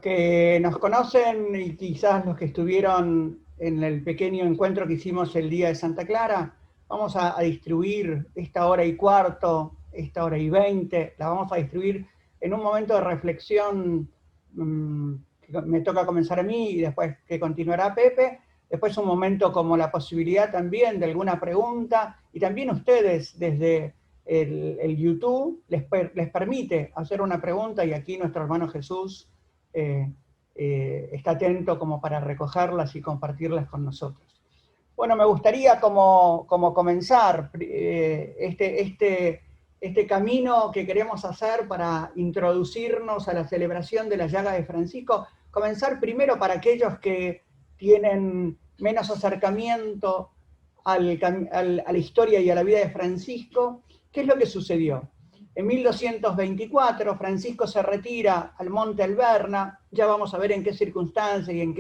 que nos conocen y quizás los que estuvieron en el pequeño encuentro que hicimos el día de Santa Clara, vamos a distribuir esta hora y cuarto, esta hora y 20, la vamos a distribuir en un momento de reflexión que me toca comenzar a mí y después que continuará Pepe, después un momento como la posibilidad también de alguna pregunta, y también ustedes desde el YouTube les permite hacer una pregunta, y aquí nuestro hermano Jesús está atento como para recogerlas y compartirlas con nosotros. Bueno, me gustaría como comenzar este camino que queremos hacer para introducirnos a la celebración de la llaga de Francisco, comenzar primero para aquellos que tienen menos acercamiento a la historia y a la vida de Francisco. ¿Qué es lo que sucedió? En 1224 Francisco se retira al Monte Alverna, ya vamos a ver en qué circunstancias y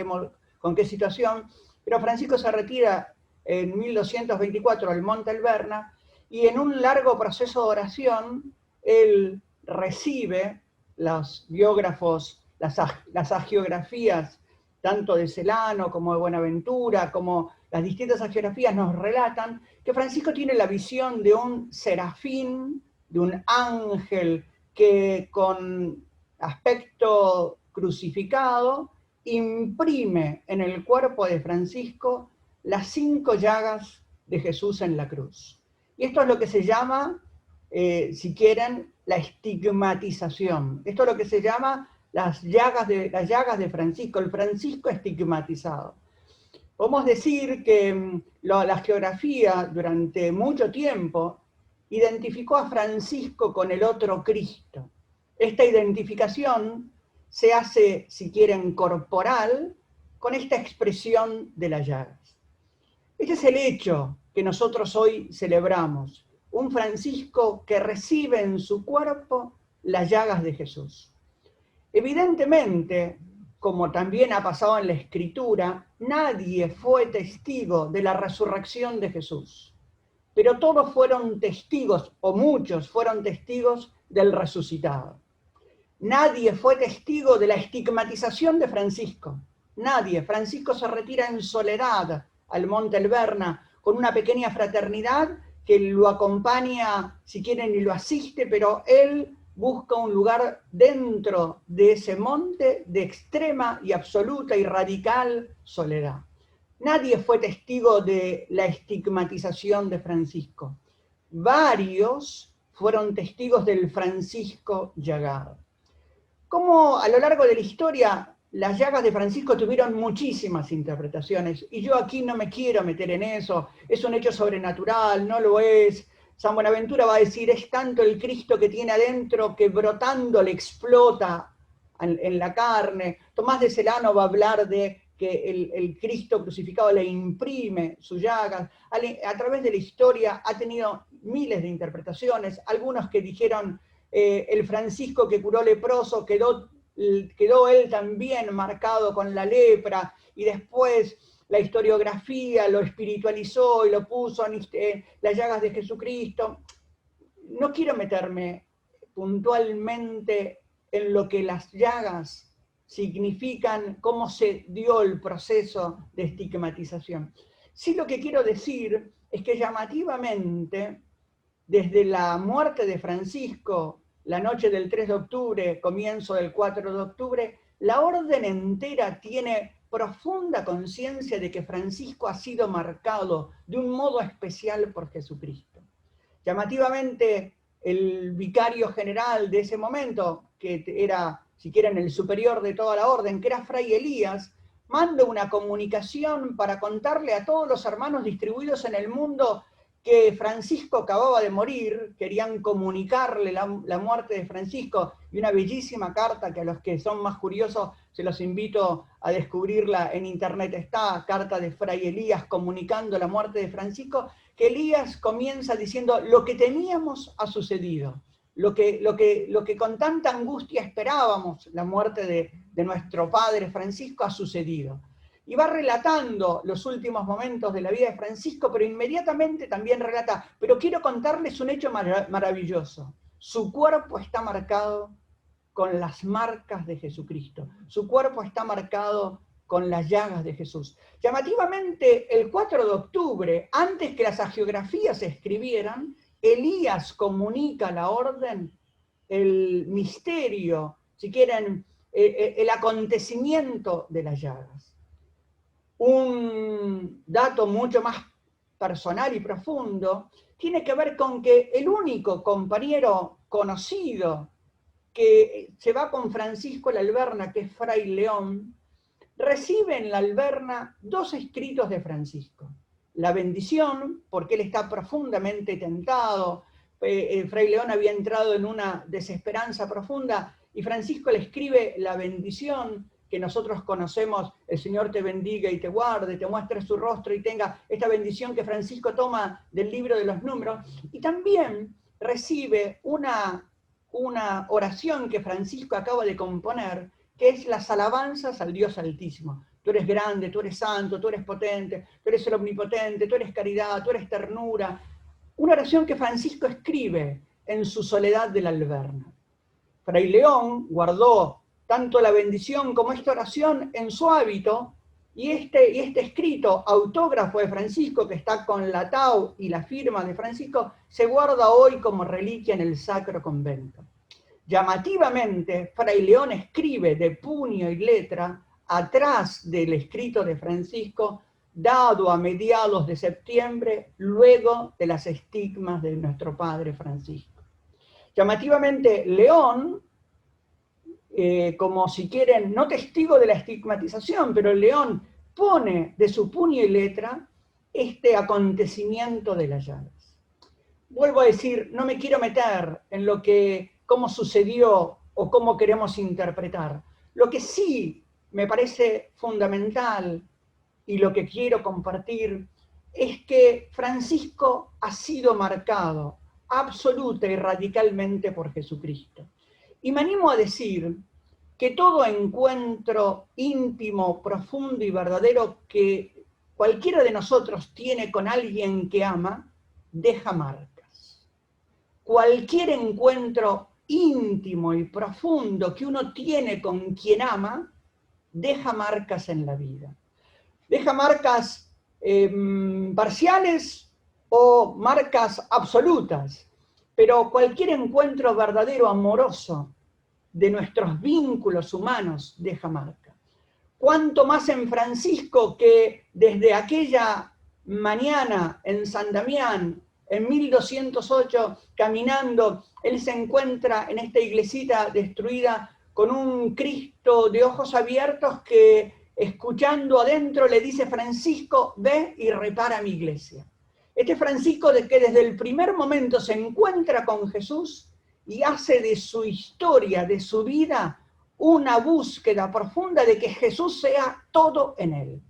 con qué situación, pero Francisco se retira en 1224 al Monte Alverna y en un largo proceso de oración él recibe los biógrafos, las hagiografías tanto de Celano como de Buenaventura, como las distintas hagiografías nos relatan que Francisco tiene la visión de un serafín, de un ángel que con aspecto crucificado imprime en el cuerpo de Francisco las 5 llagas de Jesús en la cruz. Y esto es lo que se llama, si quieren, la estigmatización. Esto es lo que se llama las llagas de Francisco, el Francisco estigmatizado. Podemos decir que la geografía durante mucho tiempo identificó a Francisco con el otro Cristo. Esta identificación se hace, si quieren, corporal, con esta expresión de las llagas. Este es el hecho que nosotros hoy celebramos, un Francisco que recibe en su cuerpo las llagas de Jesús. Evidentemente, como también ha pasado en la Escritura, nadie fue testigo de la resurrección de Jesús, pero todos fueron testigos, o muchos fueron testigos del resucitado. Nadie fue testigo de la estigmatización de Francisco. Nadie. Francisco se retira en soledad al Monte Alverna con una pequeña fraternidad que lo acompaña, si quieren, y lo asiste, pero él busca un lugar dentro de ese monte de extrema y absoluta y radical soledad. Nadie fue testigo de la estigmatización de Francisco. Varios fueron testigos del Francisco llagado. Como a lo largo de la historia las llagas de Francisco tuvieron muchísimas interpretaciones, y yo aquí no me quiero meter en eso, es un hecho sobrenatural, no lo es. San Buenaventura va a decir, es tanto el Cristo que tiene adentro que brotando le explota en la carne. Tomás de Celano va a hablar de que el Cristo crucificado le imprime sus llagas. A través de la historia ha tenido miles de interpretaciones, algunos que dijeron el Francisco que curó leproso quedó él también marcado con la lepra, y después la historiografía lo espiritualizó y lo puso en las llagas de Jesucristo. No quiero meterme puntualmente en lo que las llagas significan, cómo se dio el proceso de estigmatización. Sí, lo que quiero decir es que llamativamente, desde la muerte de Francisco, la noche del 3 de octubre, comienzo del 4 de octubre, la orden entera tiene profunda conciencia de que Francisco ha sido marcado de un modo especial por Jesucristo. Llamativamente, el vicario general de ese momento, que era, si quieren, el superior de toda la orden, que era Fray Elías, manda una comunicación para contarle a todos los hermanos distribuidos en el mundo que Francisco acababa de morir. Querían comunicarle la muerte de Francisco, y una bellísima carta que a los que son más curiosos se los invito a descubrirla en internet está, carta de Fray Elías comunicando la muerte de Francisco, que Elías comienza diciendo, lo que temíamos ha sucedido, lo que con tanta angustia esperábamos, la muerte de nuestro padre Francisco, ha sucedido. Y va relatando los últimos momentos de la vida de Francisco, pero inmediatamente también relata, pero quiero contarles un hecho maravilloso. Su cuerpo está marcado con las marcas de Jesucristo. Su cuerpo está marcado con las llagas de Jesús. Llamativamente, el 4 de octubre, antes que las hagiografías se escribieran, Elías comunica la orden, el misterio, si quieren, el acontecimiento de las llagas. Un dato mucho más personal y profundo tiene que ver con que el único compañero conocido que se va con Francisco a la Alberna, que es Fray León, recibe en la Alberna 2 escritos de Francisco. La bendición, porque él está profundamente tentado. Fray León había entrado en una desesperanza profunda y Francisco le escribe la bendición que nosotros conocemos: el Señor te bendiga y te guarde, te muestre su rostro y tenga esta bendición que Francisco toma del libro de los Números. Y también recibe una oración que Francisco acaba de componer, que es las alabanzas al Dios Altísimo. Tú eres grande, tú eres santo, tú eres potente, tú eres el omnipotente, tú eres caridad, tú eres ternura. Una oración que Francisco escribe en su soledad de la Alberna. Fray León guardó tanto la bendición como esta oración en su hábito, y este escrito, autógrafo de Francisco, que está con la tau y la firma de Francisco, se guarda hoy como reliquia en el Sacro Convento. Llamativamente, Fray León escribe de puño y letra, atrás del escrito de Francisco, dado a mediados de septiembre, luego de las estigmas de nuestro Padre Francisco. Llamativamente, León, como si quieren, no testigo de la estigmatización, pero León pone de su puño y letra este acontecimiento de las llagas. Vuelvo a decir, no me quiero meter en cómo sucedió o cómo queremos interpretar. Lo que sí me parece fundamental y lo que quiero compartir es que Francisco ha sido marcado absoluta y radicalmente por Jesucristo. Y me animo a decir que todo encuentro íntimo, profundo y verdadero que cualquiera de nosotros tiene con alguien que ama, deja marcas. Cualquier encuentro íntimo y profundo que uno tiene con quien ama, deja marcas en la vida. Deja marcas parciales o marcas absolutas, pero cualquier encuentro verdadero, amoroso, de nuestros vínculos humanos, deja marca. Cuánto más en Francisco, que desde aquella mañana en San Damián, en 1208, caminando, él se encuentra en esta iglesita destruida con un Cristo de ojos abiertos que, escuchando adentro, le dice: Francisco, ve y repara mi iglesia. Este Francisco, de que desde el primer momento se encuentra con Jesús y hace de su historia, de su vida, una búsqueda profunda de que Jesús sea todo en él.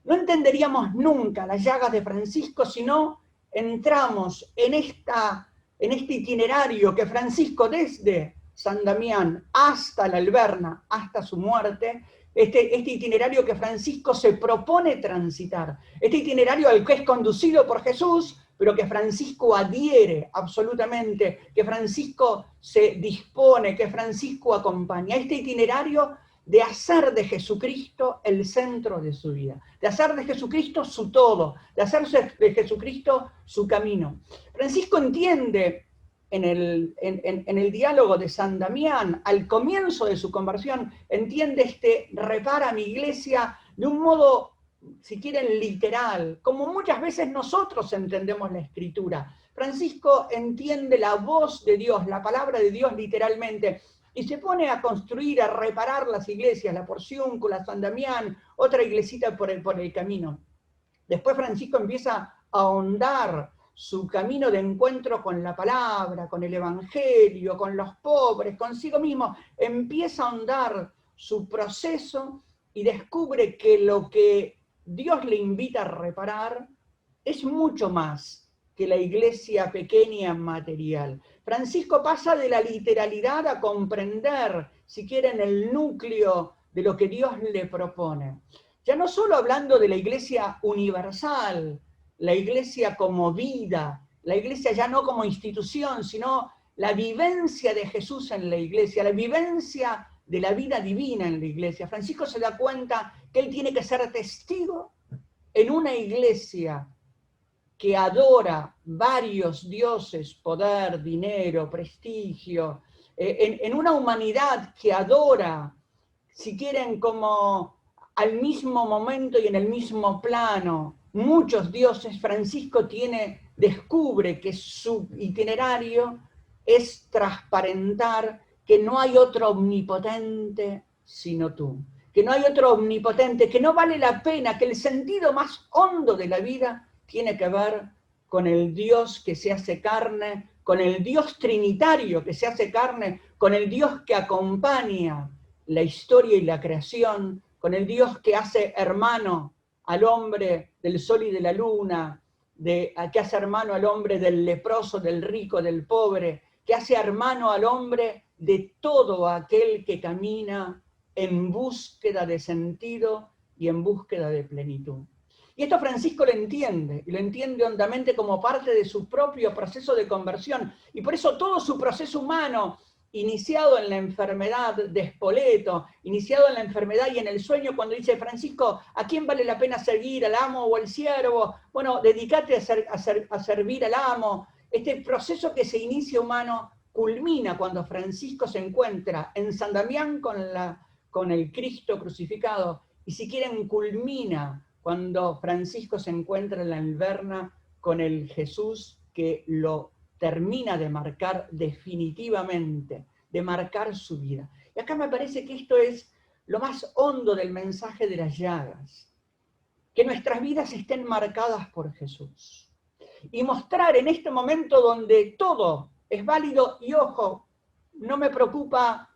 No entenderíamos nunca las llagas de Francisco si no entramos en este itinerario que Francisco, desde San Damián hasta la Alberna, hasta su muerte, este itinerario que Francisco se propone transitar, este itinerario al que es conducido por Jesús, pero que Francisco adhiere absolutamente, que Francisco se dispone, que Francisco acompaña, este itinerario de hacer de Jesucristo el centro de su vida, de hacer de Jesucristo su todo, de hacer de Jesucristo su camino. Francisco entiende en el diálogo de San Damián, al comienzo de su conversión, entiende repara mi iglesia de un modo, si quieren, literal, como muchas veces nosotros entendemos la Escritura. Francisco entiende la voz de Dios, la palabra de Dios literalmente, y se pone a construir, a reparar las iglesias, la Porciúncula, San Damián, otra iglesita por el camino. Después Francisco empieza a ahondar su camino de encuentro con la palabra, con el Evangelio, con los pobres, consigo mismo. Empieza a ahondar su proceso y descubre que lo que Dios le invita a reparar es mucho más que la iglesia pequeña material. Francisco pasa de la literalidad a comprender, si quieren, el núcleo de lo que Dios le propone. Ya no solo hablando de la iglesia universal, la iglesia como vida, la iglesia ya no como institución, sino la vivencia de Jesús en la iglesia, la vivencia de la vida divina en la iglesia. Francisco se da cuenta que él tiene que ser testigo en una iglesia que adora varios dioses, poder, dinero, prestigio, en una humanidad que adora, si quieren, como al mismo momento y en el mismo plano, muchos dioses. Francisco descubre que su itinerario es transparentar que no hay otro omnipotente sino tú, que no hay otro omnipotente, que no vale la pena, que el sentido más hondo de la vida tiene que ver con el Dios que se hace carne, con el Dios trinitario que se hace carne, con el Dios que acompaña la historia y la creación, con el Dios que hace hermano al hombre del sol y de la luna, que hace hermano al hombre del leproso, del rico, del pobre, que hace hermano al hombre de todo aquel que camina en búsqueda de sentido y en búsqueda de plenitud. Y esto Francisco lo entiende, y lo entiende hondamente como parte de su propio proceso de conversión. Y por eso todo su proceso humano, iniciado en la enfermedad de Spoleto, iniciado en la enfermedad y en el sueño, cuando dice Francisco, ¿a quién vale la pena seguir, al amo o al siervo? Bueno, dedícate a servir al amo. Este proceso que se inicia humano culmina cuando Francisco se encuentra en San Damián con el Cristo crucificado, y si quieren culmina cuando Francisco se encuentra en la Alverna con el Jesús que lo termina de marcar definitivamente, de marcar su vida. Y acá me parece que esto es lo más hondo del mensaje de las llagas, que nuestras vidas estén marcadas por Jesús. Y mostrar en este momento donde todo es válido, y ojo, no me preocupa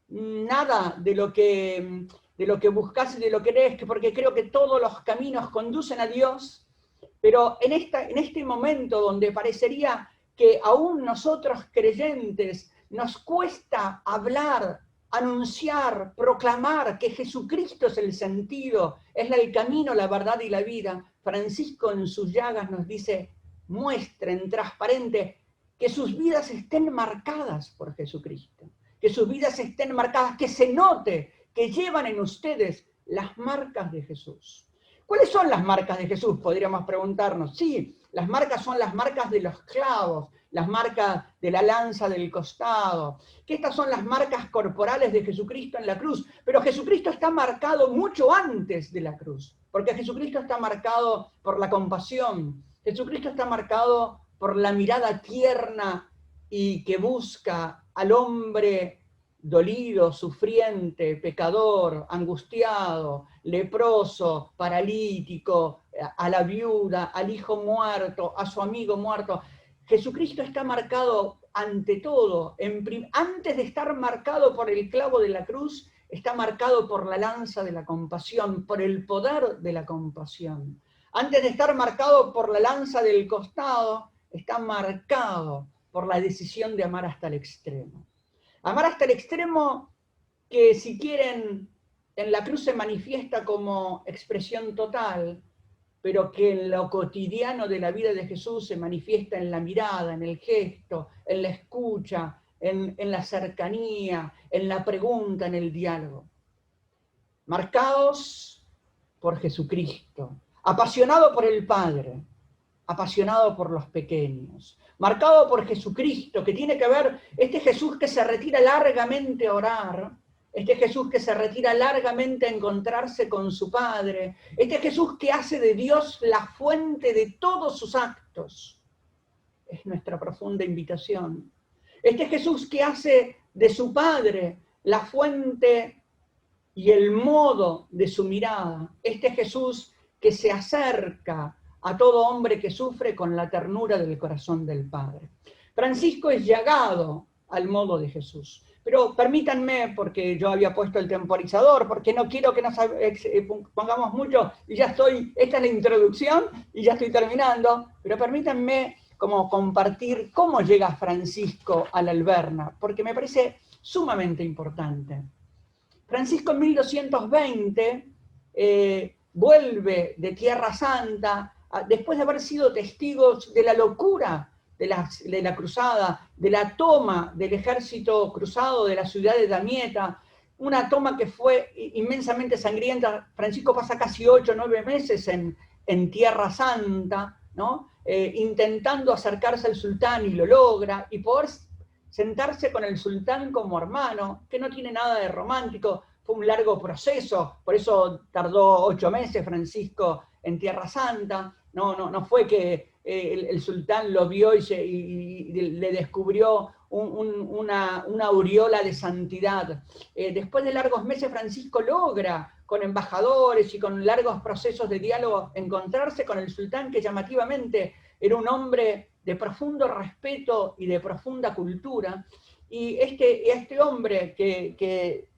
nada de lo que buscas y de lo que eres, porque creo que todos los caminos conducen a Dios, pero en este momento donde parecería que aún nosotros creyentes nos cuesta hablar, anunciar, proclamar que Jesucristo es el sentido, es el camino, la verdad y la vida, Francisco en sus llagas nos dice, muestren transparente que sus vidas estén marcadas por Jesucristo, que sus vidas estén marcadas, que se note que llevan en ustedes las marcas de Jesús. ¿Cuáles son las marcas de Jesús? Podríamos preguntarnos. Sí, las marcas son las marcas de los clavos, las marcas de la lanza del costado, que estas son las marcas corporales de Jesucristo en la cruz, pero Jesucristo está marcado mucho antes de la cruz, porque Jesucristo está marcado por la compasión, Jesucristo está marcado por la mirada tierna y que busca al hombre dolido, sufriente, pecador, angustiado, leproso, paralítico, a la viuda, al hijo muerto, a su amigo muerto. Jesucristo está marcado ante todo, antes de estar marcado por el clavo de la cruz, está marcado por la lanza de la compasión, por el poder de la compasión. Antes de estar marcado por la lanza del costado, está marcado por la decisión de amar hasta el extremo. Amar hasta el extremo que, si quieren, en la cruz se manifiesta como expresión total, pero que en lo cotidiano de la vida de Jesús se manifiesta en la mirada, en el gesto, en la escucha, en la cercanía, en la pregunta, en el diálogo. Marcados por Jesucristo, apasionado por el Padre, apasionado por los pequeños, marcado por Jesucristo, que tiene que ver este Jesús que se retira largamente a orar, este Jesús que se retira largamente a encontrarse con su Padre, este Jesús que hace de Dios la fuente de todos sus actos. Es nuestra profunda invitación. Este Jesús que hace de su Padre la fuente y el modo de su mirada. Este Jesús que se acerca a todo hombre que sufre con la ternura del corazón del Padre. Francisco es llagado al modo de Jesús. Pero permítanme, porque yo había puesto el temporizador, porque no quiero que nos pongamos mucho, y ya estoy, esta es la introducción, y ya estoy terminando, pero permítanme como compartir cómo llega Francisco a la Alverna, porque me parece sumamente importante. Francisco en 1220 vuelve de Tierra Santa, después de haber sido testigos de la locura de la cruzada, de la toma del ejército cruzado de la ciudad de Damieta, una toma que fue inmensamente sangrienta. Francisco pasa casi 8 o 9 meses en Tierra Santa, ¿no? Intentando acercarse al sultán, y lo logra, y poder sentarse con el sultán como hermano, que no tiene nada de romántico. Fue un largo proceso, por eso tardó 8 meses Francisco en Tierra Santa. No fue que el sultán lo vio y le descubrió una aureola de santidad. Después de largos meses, Francisco logra, con embajadores y con largos procesos de diálogo, encontrarse con el sultán, que llamativamente era un hombre de profundo respeto y de profunda cultura. Y este hombre que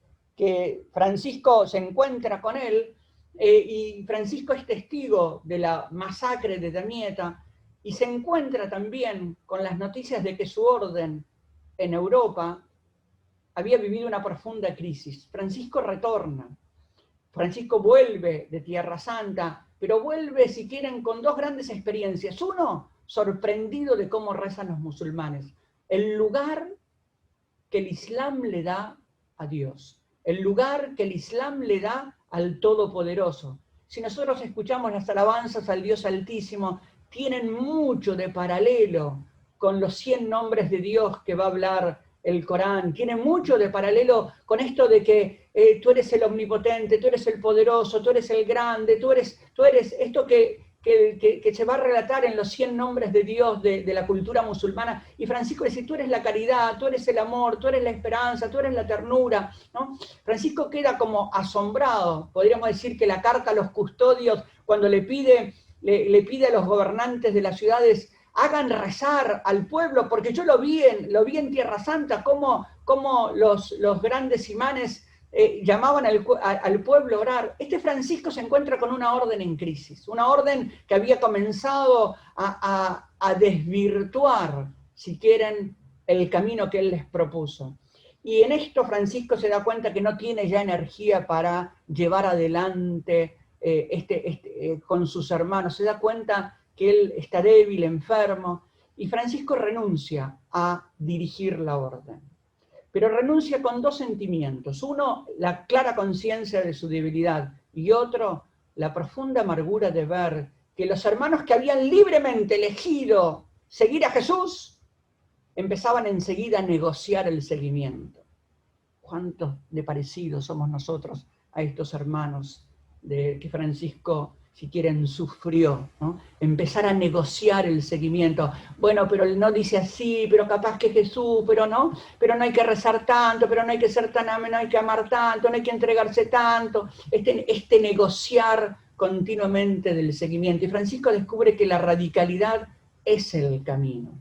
Francisco se encuentra con él, y Francisco es testigo de la masacre de Damieta, y se encuentra también con las noticias de que su orden en Europa había vivido una profunda crisis. Francisco retorna. Francisco vuelve de Tierra Santa, pero vuelve, si quieren, con 2 grandes experiencias. Uno, sorprendido de cómo rezan los musulmanes. El lugar que el Islam le da a Dios. El lugar que el Islam le da al Todopoderoso. Si nosotros escuchamos las alabanzas al Dios Altísimo, tienen mucho de paralelo con los 100 nombres de Dios que va a hablar el Corán. Tiene mucho de paralelo con esto de que tú eres el omnipotente, tú eres el poderoso, tú eres el grande, tú eres esto que se va a relatar en los 100 nombres de Dios de la cultura musulmana. Y Francisco dice, tú eres la caridad, tú eres el amor, tú eres la esperanza, tú eres la ternura, ¿no? Francisco queda como asombrado. Podríamos decir que la carta a los custodios, cuando le pide a los gobernantes de las ciudades, hagan rezar al pueblo, porque yo lo vi en Tierra Santa, cómo los grandes imanes llamaban al pueblo a orar. Este Francisco se encuentra con una orden en crisis, una orden que había comenzado a desvirtuar, si quieren, el camino que él les propuso. Y en esto Francisco se da cuenta que no tiene ya energía para llevar adelante con sus hermanos. Se da cuenta que él está débil, enfermo, y Francisco renuncia a dirigir la orden. Pero renuncia con 2 sentimientos. Uno, la clara conciencia de su debilidad, y otro, la profunda amargura de ver que los hermanos que habían libremente elegido seguir a Jesús empezaban enseguida a negociar el seguimiento. ¿Cuántos de parecidos somos nosotros a estos hermanos que Francisco, si quieren, sufrió, ¿no? Empezar a negociar el seguimiento. Bueno, pero él no dice así, pero capaz que Jesús, pero no hay que rezar tanto, pero no hay que ser tan ameno, no hay que amar tanto, no hay que entregarse tanto. Este negociar continuamente del seguimiento. Y Francisco descubre que la radicalidad es el camino.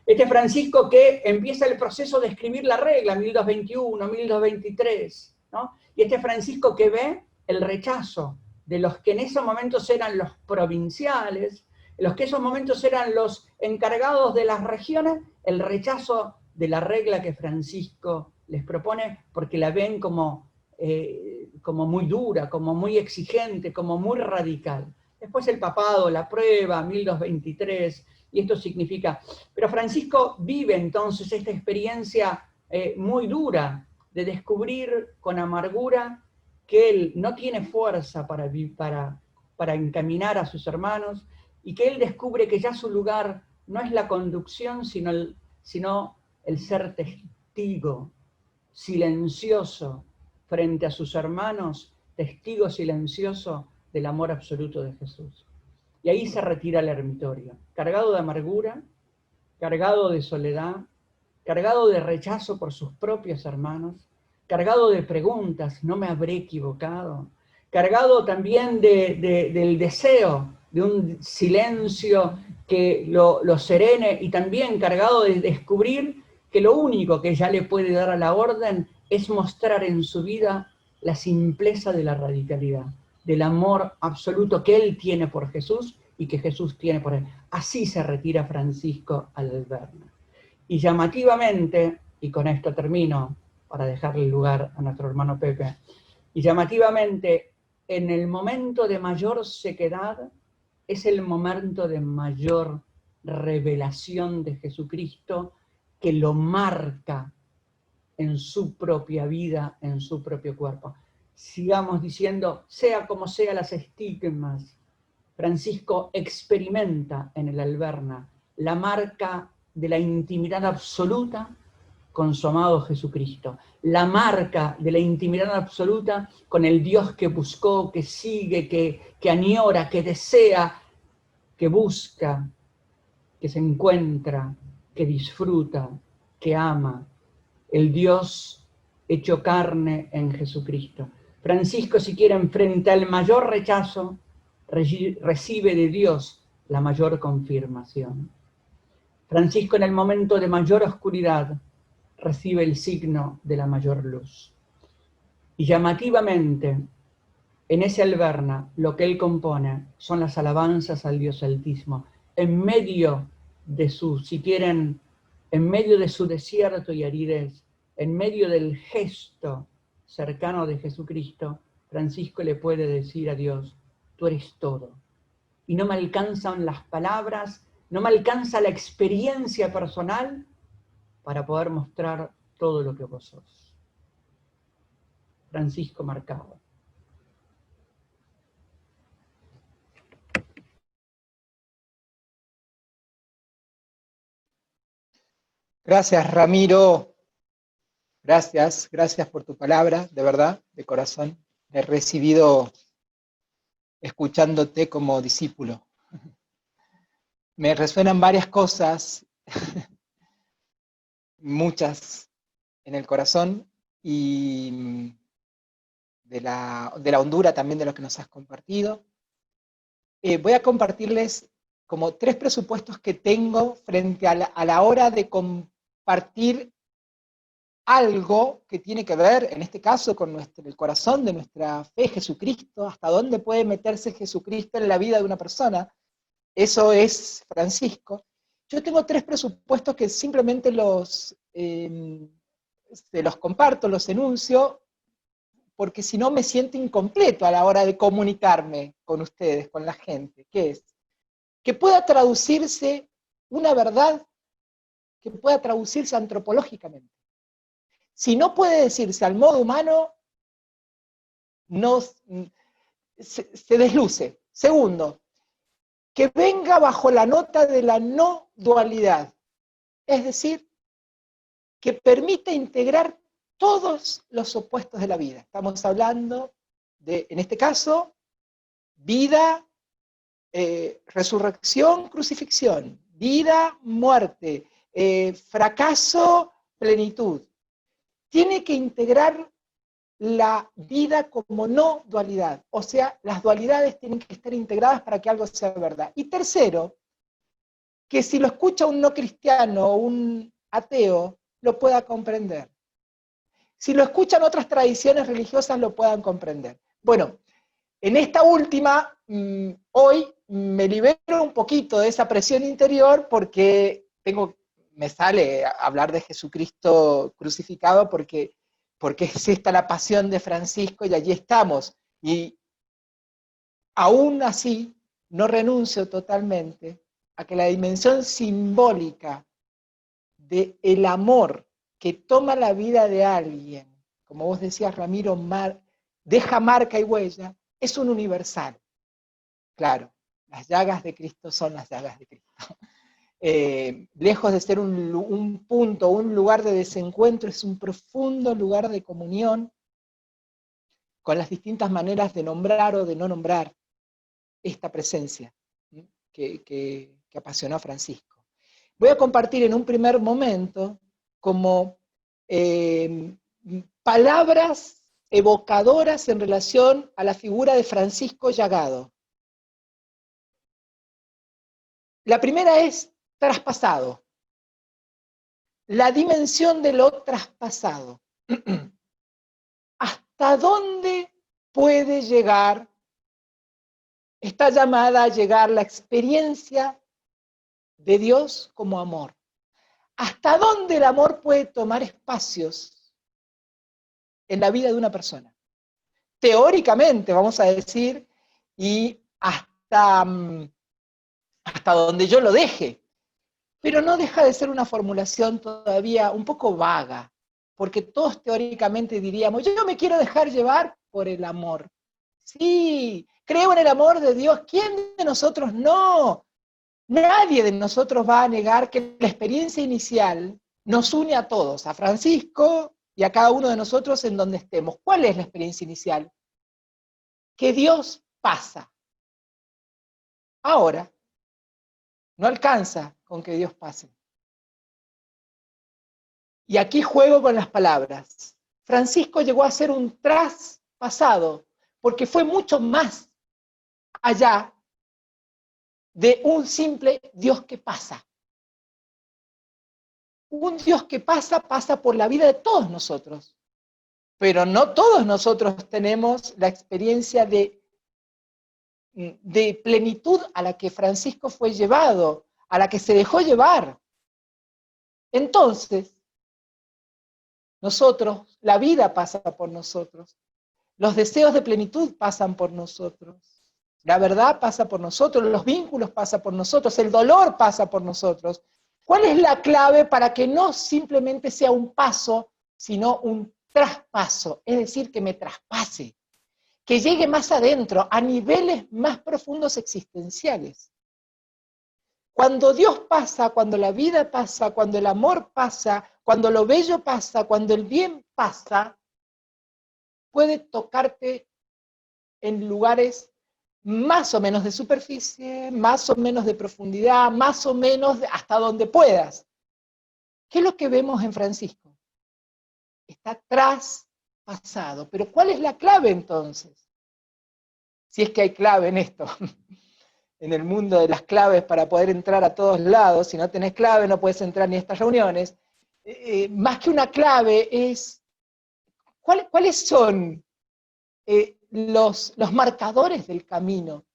Este Francisco que empieza el proceso de escribir la regla, 1221, 1223, ¿no? Y este Francisco que ve el rechazo de los que en esos momentos eran los provinciales, los que en esos momentos eran los encargados de las regiones, el rechazo de la regla que Francisco les propone, porque la ven como muy dura, como muy exigente, como muy radical. Después el papado la prueba, 1223, y esto significa... Pero Francisco vive entonces esta experiencia muy dura de descubrir con amargura que él no tiene fuerza para encaminar a sus hermanos, y que él descubre que ya su lugar no es la conducción, sino el ser testigo silencioso frente a sus hermanos, testigo silencioso del amor absoluto de Jesús. Y ahí se retira al ermitorio, cargado de amargura, cargado de soledad, cargado de rechazo por sus propios hermanos, cargado de preguntas, ¿no me habré equivocado? Cargado también del deseo de un silencio que lo serene, y también cargado de descubrir que lo único que ya le puede dar a la orden es mostrar en su vida la simpleza de la radicalidad, del amor absoluto que él tiene por Jesús y que Jesús tiene por él. Así se retira Francisco al Alberna. Y llamativamente, y con esto termino, para dejarle lugar a nuestro hermano Pepe, y llamativamente, en el momento de mayor sequedad, es el momento de mayor revelación de Jesucristo que lo marca en su propia vida, en su propio cuerpo. Sigamos diciendo, sea como sea las estigmas, Francisco experimenta en el Alberna la marca de la intimidad absoluta con su amado Jesucristo, la marca de la intimidad absoluta con el Dios que buscó, que sigue, que añora, que desea, que busca, que se encuentra, que disfruta, que ama, el Dios hecho carne en Jesucristo. Francisco, si quieren, frente al mayor rechazo, recibe de Dios la mayor confirmación. Francisco, en el momento de mayor oscuridad, recibe el signo de la mayor luz. Y llamativamente, en ese Alberna, lo que él compone son las alabanzas al Dios Altísimo, en medio de su, si quieren, en medio de su desierto y aridez, en medio del gesto cercano de Jesucristo, Francisco le puede decir a Dios, tú eres todo. Y no me alcanzan las palabras, no me alcanza la experiencia personal para poder mostrar todo lo que vos sos. Francisco Marcado. Gracias, Ramiro. Gracias por tu palabra, de verdad, de corazón. He recibido escuchándote como discípulo. Me resuenan varias cosas, muchas en el corazón, y de la hondura también de lo que nos has compartido. Voy a compartirles como 3 presupuestos que tengo frente a la hora de compartir algo que tiene que ver, en este caso, con el corazón de nuestra fe, Jesucristo, hasta dónde puede meterse Jesucristo en la vida de una persona. Eso es Francisco. Yo tengo 3 presupuestos que simplemente se los comparto, los enuncio, porque si no me siento incompleto a la hora de comunicarme con ustedes, con la gente, que es que pueda traducirse una verdad, que pueda traducirse antropológicamente. Si no puede decirse al modo humano, se desluce. Segundo, que venga bajo la nota de la no dualidad, es decir, que permita integrar todos los opuestos de la vida. Estamos hablando de, en este caso, vida, resurrección, crucifixión, vida, muerte, fracaso, plenitud. Tiene que integrar la vida como no dualidad, o sea, las dualidades tienen que estar integradas para que algo sea verdad. Y tercero, que si lo escucha un no cristiano o un ateo, lo pueda comprender. Si lo escuchan otras tradiciones religiosas, lo puedan comprender. Bueno, en esta última, hoy me libero un poquito de esa presión interior porque me sale hablar de Jesucristo crucificado porque es esta la pasión de Francisco y allí estamos. Y aún así, no renuncio totalmente a que la dimensión simbólica del amor que toma la vida de alguien, como vos decías, Ramiro, deja marca y huella, es un universal. Claro, las llagas de Cristo son las llagas de Cristo. Lejos de ser un punto, un lugar de desencuentro, es un profundo lugar de comunión con las distintas maneras de nombrar o de no nombrar esta presencia que apasionó a Francisco. Voy a compartir en un primer momento como palabras evocadoras en relación a la figura de Francisco Llagado. La primera es traspasado. La dimensión de lo traspasado. ¿Hasta dónde puede llegar? Está llamada a llegar la experiencia de Dios como amor. ¿Hasta dónde el amor puede tomar espacios en la vida de una persona? Teóricamente, vamos a decir, y hasta donde yo lo deje. pero no deja de ser una formulación todavía un poco vaga, porque todos teóricamente diríamos, yo me quiero dejar llevar por el amor. Sí, creo en el amor de Dios. ¿Quién de nosotros no? Nadie de nosotros va a negar que la experiencia inicial nos une a todos, a Francisco y a cada uno de nosotros en donde estemos. ¿Cuál es la experiencia inicial? Que Dios pasa. Ahora, no alcanza con que Dios pase. Y aquí juego con las palabras. Francisco llegó a ser un traspasado, porque fue mucho más allá de un simple Dios que pasa. Un Dios que pasa por la vida de todos nosotros, pero no todos nosotros tenemos la experiencia de plenitud a la que Francisco fue llevado, a la que se dejó llevar. Entonces, nosotros, la vida pasa por nosotros, los deseos de plenitud pasan por nosotros, la verdad pasa por nosotros, los vínculos pasan por nosotros, el dolor pasa por nosotros. ¿Cuál es la clave para que no simplemente sea un paso, sino un traspaso? Es decir, que me traspase, que llegue más adentro, a niveles más profundos existenciales. Cuando Dios pasa, cuando la vida pasa, cuando el amor pasa, cuando lo bello pasa, cuando el bien pasa, puede tocarte en lugares más o menos de superficie, más o menos de profundidad, más o menos hasta donde puedas. ¿Qué es lo que vemos en Francisco? Está traspasado. Pero ¿cuál es la clave entonces? Si es que hay clave en esto. En el mundo de las claves para poder entrar a todos lados, si no tenés clave no puedes entrar ni a estas reuniones. Más que una clave es, ¿cuáles son los marcadores del camino?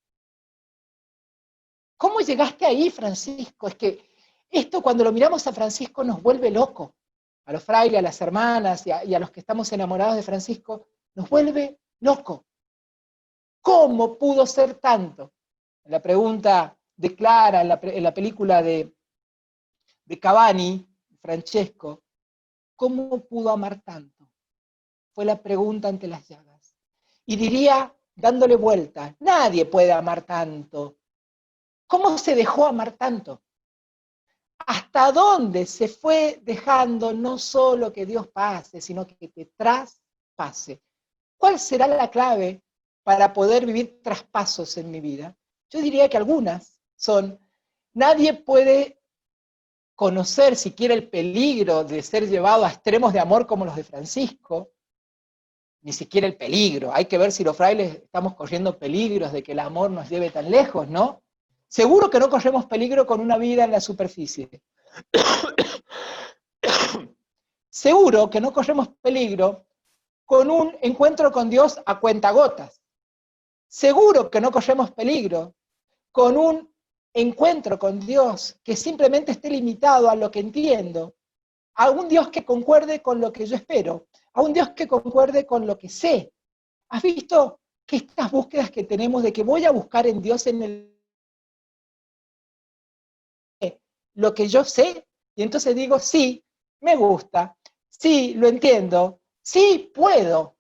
¿Cómo llegaste ahí, Francisco? Es que esto cuando lo miramos a Francisco nos vuelve loco. A los frailes, a las hermanas y a los que estamos enamorados de Francisco, nos vuelve loco. ¿Cómo pudo ser tanto? La pregunta de Clara, en la película de Cavani, Francesco, ¿cómo pudo amar tanto? Fue la pregunta ante las llagas. Y diría, dándole vuelta, nadie puede amar tanto. ¿Cómo se dejó amar tanto? ¿Hasta dónde se fue dejando no solo que Dios pase, sino que te traspase? ¿Cuál será la clave para poder vivir traspasos en mi vida? Yo diría que algunas son, nadie puede conocer siquiera el peligro de ser llevado a extremos de amor como los de Francisco, ni siquiera el peligro. Hay que ver si los frailes estamos corriendo peligros de que el amor nos lleve tan lejos, ¿no? Seguro que no corremos peligro con una vida en la superficie. Seguro que no corremos peligro con un encuentro con Dios a cuentagotas. Seguro que no corremos peligro con un encuentro con Dios que simplemente esté limitado a lo que entiendo, a un Dios que concuerde con lo que yo espero, a un Dios que concuerde con lo que sé. ¿Has visto que estas búsquedas que tenemos de que voy a buscar en Dios en lo que yo sé? Y entonces digo, sí, me gusta, sí, lo entiendo, sí, puedo.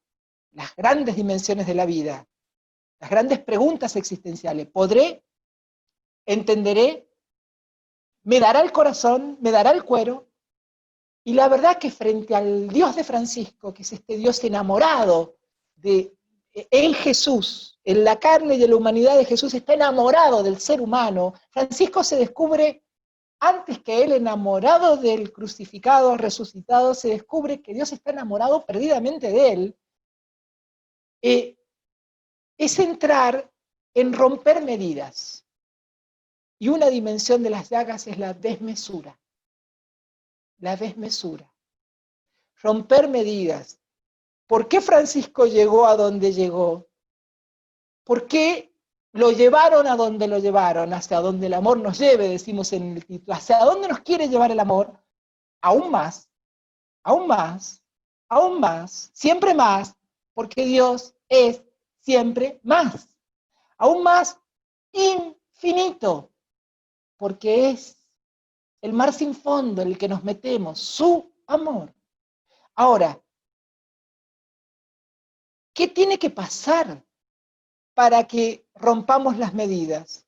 Las grandes dimensiones de la vida, las grandes preguntas existenciales, ¿podré? ¿Entenderé? ¿Me dará el corazón? ¿Me dará el cuero? Y la verdad que frente al Dios de Francisco, que es este Dios enamorado en Jesús, en la carne y en la humanidad de Jesús, está enamorado del ser humano, Francisco se descubre, antes que él enamorado del crucificado, resucitado, se descubre que Dios está enamorado perdidamente de él. Es entrar en romper medidas. Y una dimensión de las llagas es la desmesura. La desmesura. Romper medidas. ¿Por qué Francisco llegó a donde llegó? ¿Por qué lo llevaron a donde lo llevaron? Hacia donde el amor nos lleve, decimos en el título. ¿Hacia dónde nos quiere llevar el amor? Aún más, aún más, aún más, siempre más, porque Dios es siempre más. Aún más infinito, porque es el mar sin fondo en el que nos metemos, su amor. Ahora, ¿qué tiene que pasar para que rompamos las medidas?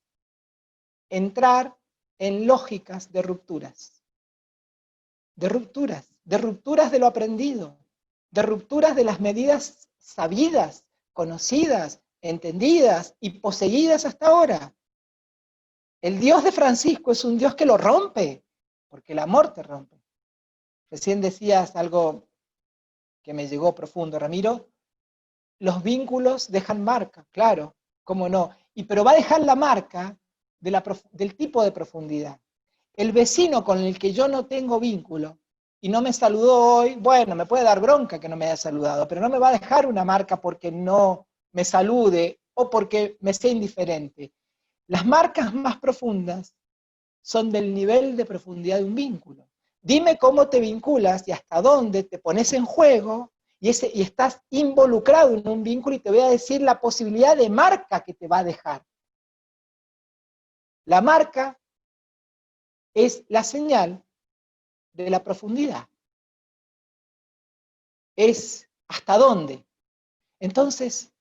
Entrar en lógicas de rupturas, de rupturas de lo aprendido, de rupturas de las medidas sabidas, conocidas, entendidas y poseídas hasta ahora. El Dios de Francisco es un Dios que lo rompe, porque el amor te rompe. Recién decías algo que me llegó profundo, Ramiro. Los vínculos dejan marca, claro, cómo no. Pero va a dejar la marca del tipo de profundidad. El vecino con el que yo no tengo vínculo y no me saludó hoy, bueno, me puede dar bronca que no me haya saludado, pero no me va a dejar una marca porque no me salude o porque me sea indiferente. Las marcas más profundas son del nivel de profundidad de un vínculo. Dime cómo te vinculas y hasta dónde te pones en juego y estás involucrado en un vínculo, y te voy a decir la posibilidad de marca que te va a dejar. La marca es la señal de la profundidad. Es hasta dónde. Entonces,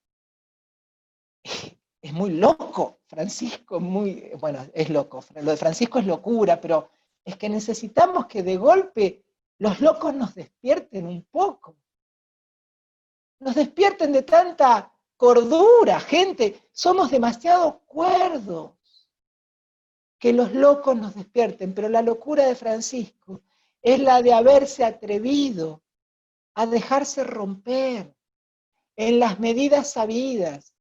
es muy loco, Francisco, bueno, es loco. Lo de Francisco es locura, pero es que necesitamos que de golpe los locos nos despierten un poco. Nos despierten de tanta cordura, gente. Somos demasiado cuerdos. Que los locos nos despierten, pero la locura de Francisco es la de haberse atrevido a dejarse romper en las medidas sabidas,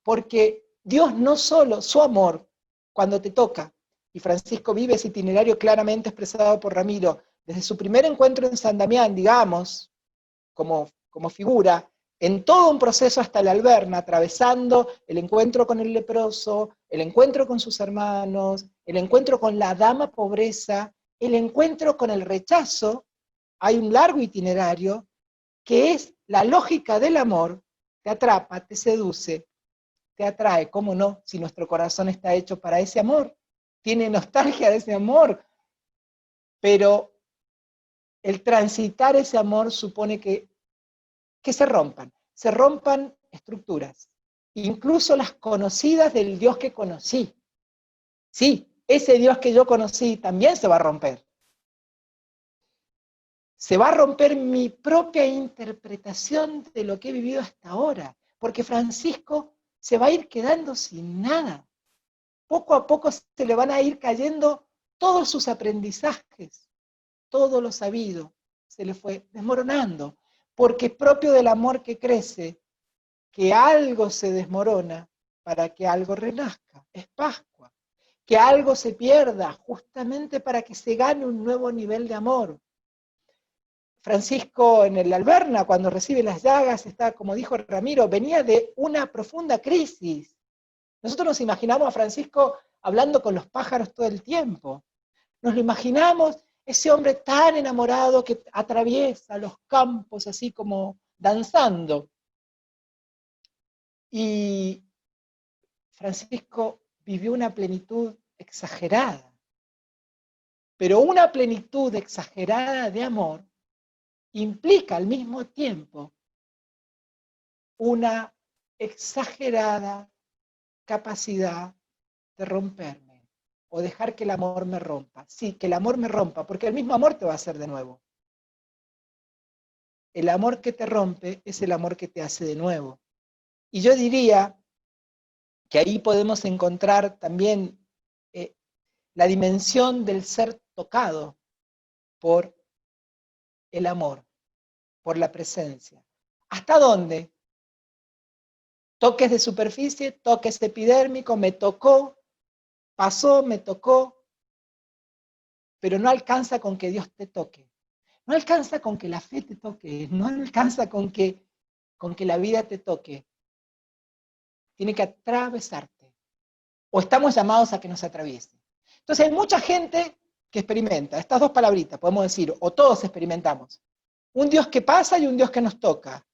porque Dios no solo, su amor, cuando te toca, y Francisco vive ese itinerario claramente expresado por Ramiro, desde su primer encuentro en San Damián, digamos, como figura, en todo un proceso hasta la Alberna, atravesando el encuentro con el leproso, el encuentro con sus hermanos, el encuentro con la dama pobreza, el encuentro con el rechazo. Hay un largo itinerario que es la lógica del amor, te atrapa, te seduce, te atrae, ¿cómo no? Si nuestro corazón está hecho para ese amor, tiene nostalgia de ese amor, pero el transitar ese amor supone que se rompan estructuras, incluso las conocidas del Dios que conocí. Sí, ese Dios que yo conocí también se va a romper. Se va a romper mi propia interpretación de lo que he vivido hasta ahora, porque Francisco se va a ir quedando sin nada. Poco a poco se le van a ir cayendo todos sus aprendizajes, todo lo sabido, se le fue desmoronando, porque es propio del amor que crece, que algo se desmorona para que algo renazca, es Pascua, que algo se pierda justamente para que se gane un nuevo nivel de amor. Francisco en el Alberna, cuando recibe las llagas, está, como dijo Ramiro, venía de una profunda crisis. Nosotros nos imaginamos a Francisco hablando con los pájaros todo el tiempo. Nos lo imaginamos, ese hombre tan enamorado que atraviesa los campos así como danzando. Y Francisco vivió una plenitud exagerada, pero una plenitud exagerada de amor implica al mismo tiempo una exagerada capacidad de romperme o dejar que el amor me rompa. Sí, que el amor me rompa, porque el mismo amor te va a hacer de nuevo. El amor que te rompe es el amor que te hace de nuevo. Y yo diría que ahí podemos encontrar también la dimensión del ser tocado por el amor, por la presencia. ¿Hasta dónde? Toques de superficie, toques epidérmicos, me tocó, pasó, me tocó, pero no alcanza con que Dios te toque. No alcanza con que la fe te toque, no alcanza con que la vida te toque. Tiene que atravesarte. O estamos llamados a que nos atraviese. Entonces hay mucha gente que experimenta estas dos palabritas, podemos decir, o todos experimentamos. Un Dios que pasa y un Dios que nos toca.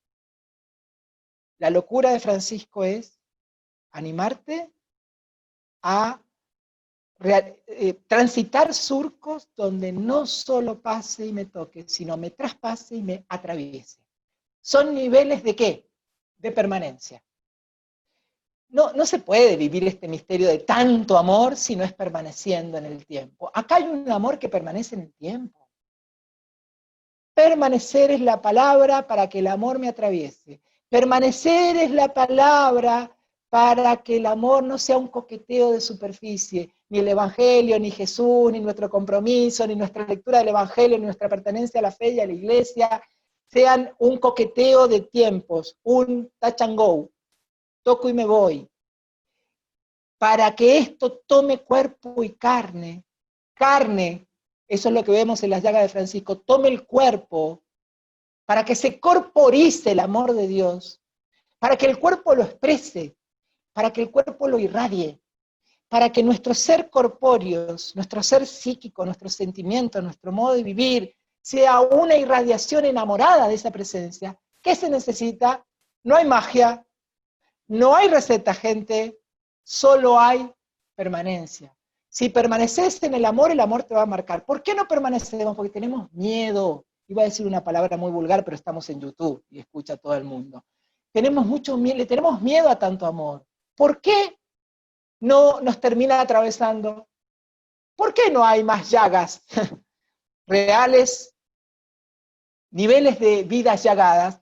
La locura de Francisco es animarte a transitar surcos donde no solo pase y me toque, sino me traspase y me atraviese. ¿Son niveles de qué? De permanencia. No se puede vivir este misterio de tanto amor si no es permaneciendo en el tiempo. Acá hay un amor que permanece en el tiempo. Permanecer es la palabra para que el amor me atraviese. Permanecer es la palabra para que el amor no sea un coqueteo de superficie. Ni el Evangelio, ni Jesús, ni nuestro compromiso, ni nuestra lectura del Evangelio, ni nuestra pertenencia a la fe y a la iglesia, sean un coqueteo de tiempos, un touch and go. Toco y me voy. Para que esto tome cuerpo y carne, eso es lo que vemos en las llagas de Francisco, tome el cuerpo, para que se corporice el amor de Dios, para que el cuerpo lo exprese, para que el cuerpo lo irradie, para que nuestro ser corpóreo, nuestro ser psíquico, nuestros sentimientos, nuestro modo de vivir, sea una irradiación enamorada de esa presencia. ¿Qué se necesita? No hay magia, no hay receta, gente, solo hay permanencia. Si permaneces en el amor te va a marcar. ¿Por qué no permanecemos? Porque tenemos miedo. Iba a decir una palabra muy vulgar, pero estamos en YouTube y escucha todo el mundo. Tenemos mucho miedo, le tenemos miedo a tanto amor. ¿Por qué no nos termina atravesando? ¿Por qué no hay más llagas reales, niveles de vidas llagadas?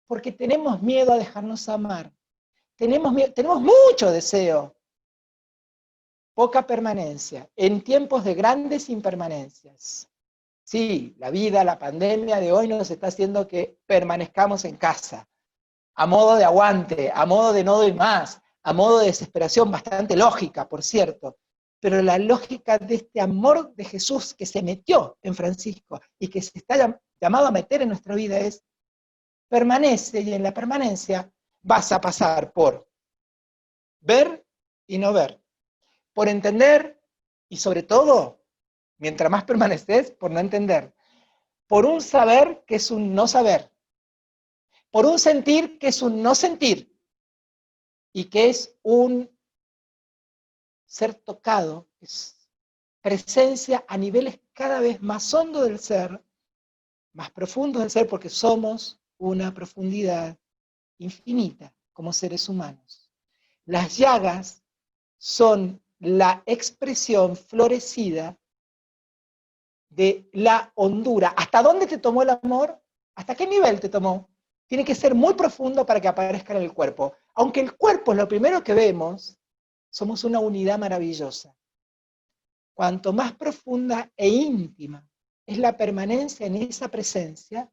Porque tenemos miedo a dejarnos amar. Tenemos mucho deseo, poca permanencia, en tiempos de grandes impermanencias. Sí, la vida, la pandemia de hoy nos está haciendo que permanezcamos en casa, a modo de aguante, a modo de no doy más, a modo de desesperación bastante lógica, por cierto, pero la lógica de este amor de Jesús que se metió en Francisco y que se está llamado a meter en nuestra vida es, permanece, y en la permanencia vas a pasar por ver y no ver, por entender y sobre todo, mientras más permaneces, por no entender, por un saber que es un no saber, por un sentir que es un no sentir y que es un ser tocado, es presencia a niveles cada vez más hondos del ser, más profundos del ser, porque somos una profundidad infinita como seres humanos. Las llagas son la expresión florecida de la hondura. ¿Hasta dónde te tomó el amor? ¿Hasta qué nivel te tomó? Tiene que ser muy profundo para que aparezca en el cuerpo. Aunque el cuerpo es lo primero que vemos, somos una unidad maravillosa. Cuanto más profunda e íntima es la permanencia en esa presencia,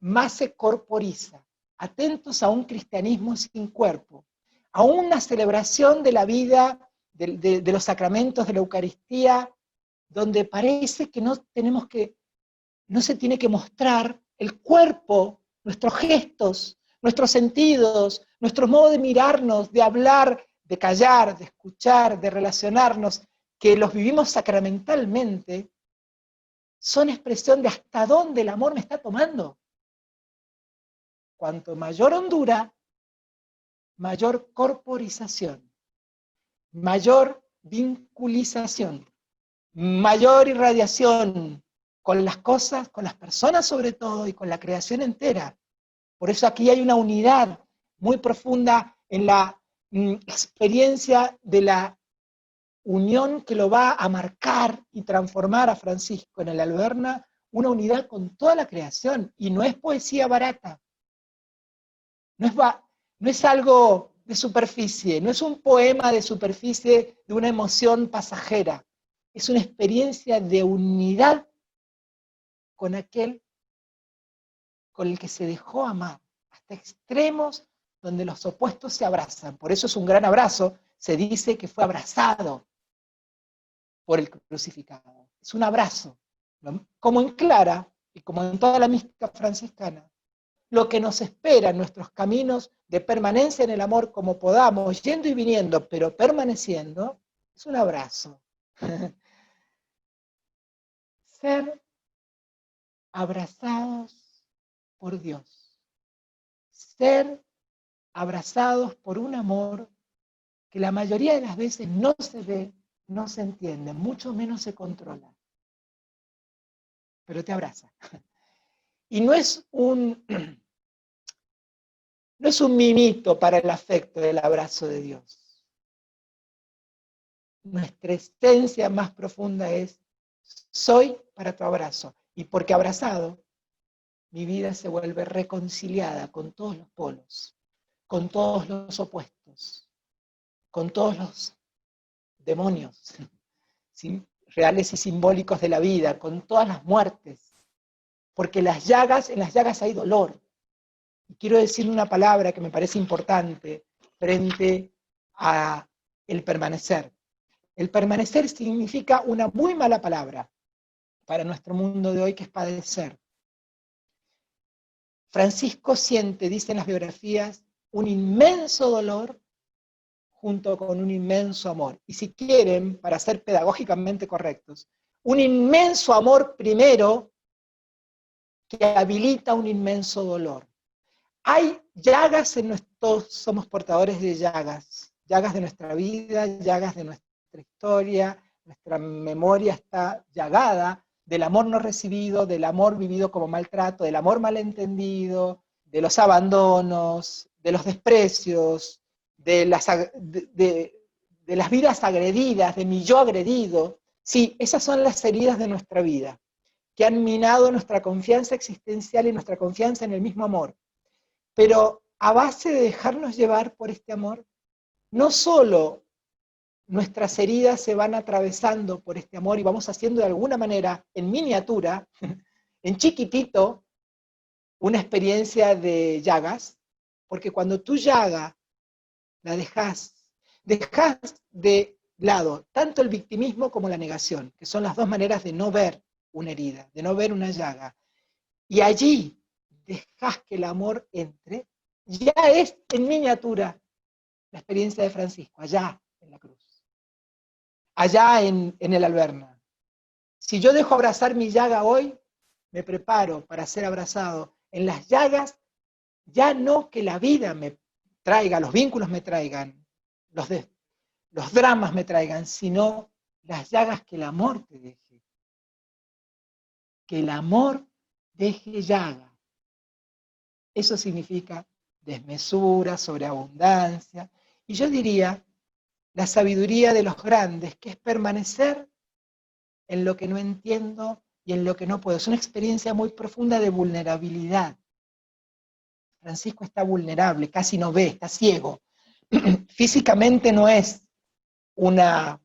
más se corporiza. Atentos a un cristianismo sin cuerpo, a una celebración de la vida, de los sacramentos, de la Eucaristía, donde parece que no se tiene que mostrar el cuerpo, nuestros gestos, nuestros sentidos, nuestro modo de mirarnos, de hablar, de callar, de escuchar, de relacionarnos, que los vivimos sacramentalmente, son expresión de hasta dónde el amor me está tomando. Cuanto mayor hondura, mayor corporización, mayor vinculización, mayor irradiación con las cosas, con las personas sobre todo, y con la creación entera. Por eso aquí hay una unidad muy profunda en la experiencia de la unión que lo va a marcar y transformar a Francisco en el Alberna, una unidad con toda la creación, y no es poesía barata, no es algo de superficie, no es un poema de superficie de una emoción pasajera, es una experiencia de unidad con aquel con el que se dejó amar, hasta extremos donde los opuestos se abrazan. Por eso es un gran abrazo, se dice que fue abrazado por el crucificado. Es un abrazo, como en Clara y como en toda la mística franciscana. Lo que nos espera en nuestros caminos de permanencia en el amor como podamos, yendo y viniendo, pero permaneciendo, es un abrazo. Ser abrazados por Dios. Ser abrazados por un amor que la mayoría de las veces no se ve, no se entiende, mucho menos se controla, pero te abraza. Y no es un mimito para el afecto del abrazo de Dios. Nuestra esencia más profunda es, soy para tu abrazo. Y porque abrazado, mi vida se vuelve reconciliada con todos los polos, con todos los opuestos, con todos los demonios, ¿sí?, reales y simbólicos de la vida, con todas las muertes. Porque en las llagas hay dolor. Y quiero decir una palabra que me parece importante frente a el permanecer. El permanecer significa una muy mala palabra para nuestro mundo de hoy, que es padecer. Francisco siente, dicen las biografías, un inmenso dolor junto con un inmenso amor. Y si quieren, para ser pedagógicamente correctos, un inmenso amor primero que habilita un inmenso dolor. Hay llagas todos somos portadores de llagas de nuestra vida, llagas de nuestra historia, nuestra memoria está llagada del amor no recibido, del amor vivido como maltrato, del amor malentendido, de los abandonos, de los desprecios, de las vidas agredidas, de mi yo agredido. Sí, esas son las heridas de nuestra vida, que han minado nuestra confianza existencial y nuestra confianza en el mismo amor. Pero a base de dejarnos llevar por este amor, no solo nuestras heridas se van atravesando por este amor y vamos haciendo de alguna manera, en miniatura, en chiquitito, una experiencia de llagas, porque cuando tu llaga la dejas de lado tanto el victimismo como la negación, que son las dos maneras de no ver una herida, de no ver una llaga, y allí dejas que el amor entre, ya es en miniatura la experiencia de Francisco, allá en la cruz, allá en el Alberna. Si yo dejo abrazar mi llaga hoy, me preparo para ser abrazado en las llagas, ya no que la vida me traiga, los vínculos me traigan, los dramas me traigan, sino las llagas que el amor te deje. Que el amor deje llaga. Eso significa desmesura, sobreabundancia, y yo diría la sabiduría de los grandes, que es permanecer en lo que no entiendo y en lo que no puedo. Es una experiencia muy profunda de vulnerabilidad. Francisco está vulnerable, casi no ve, está ciego. Físicamente no es una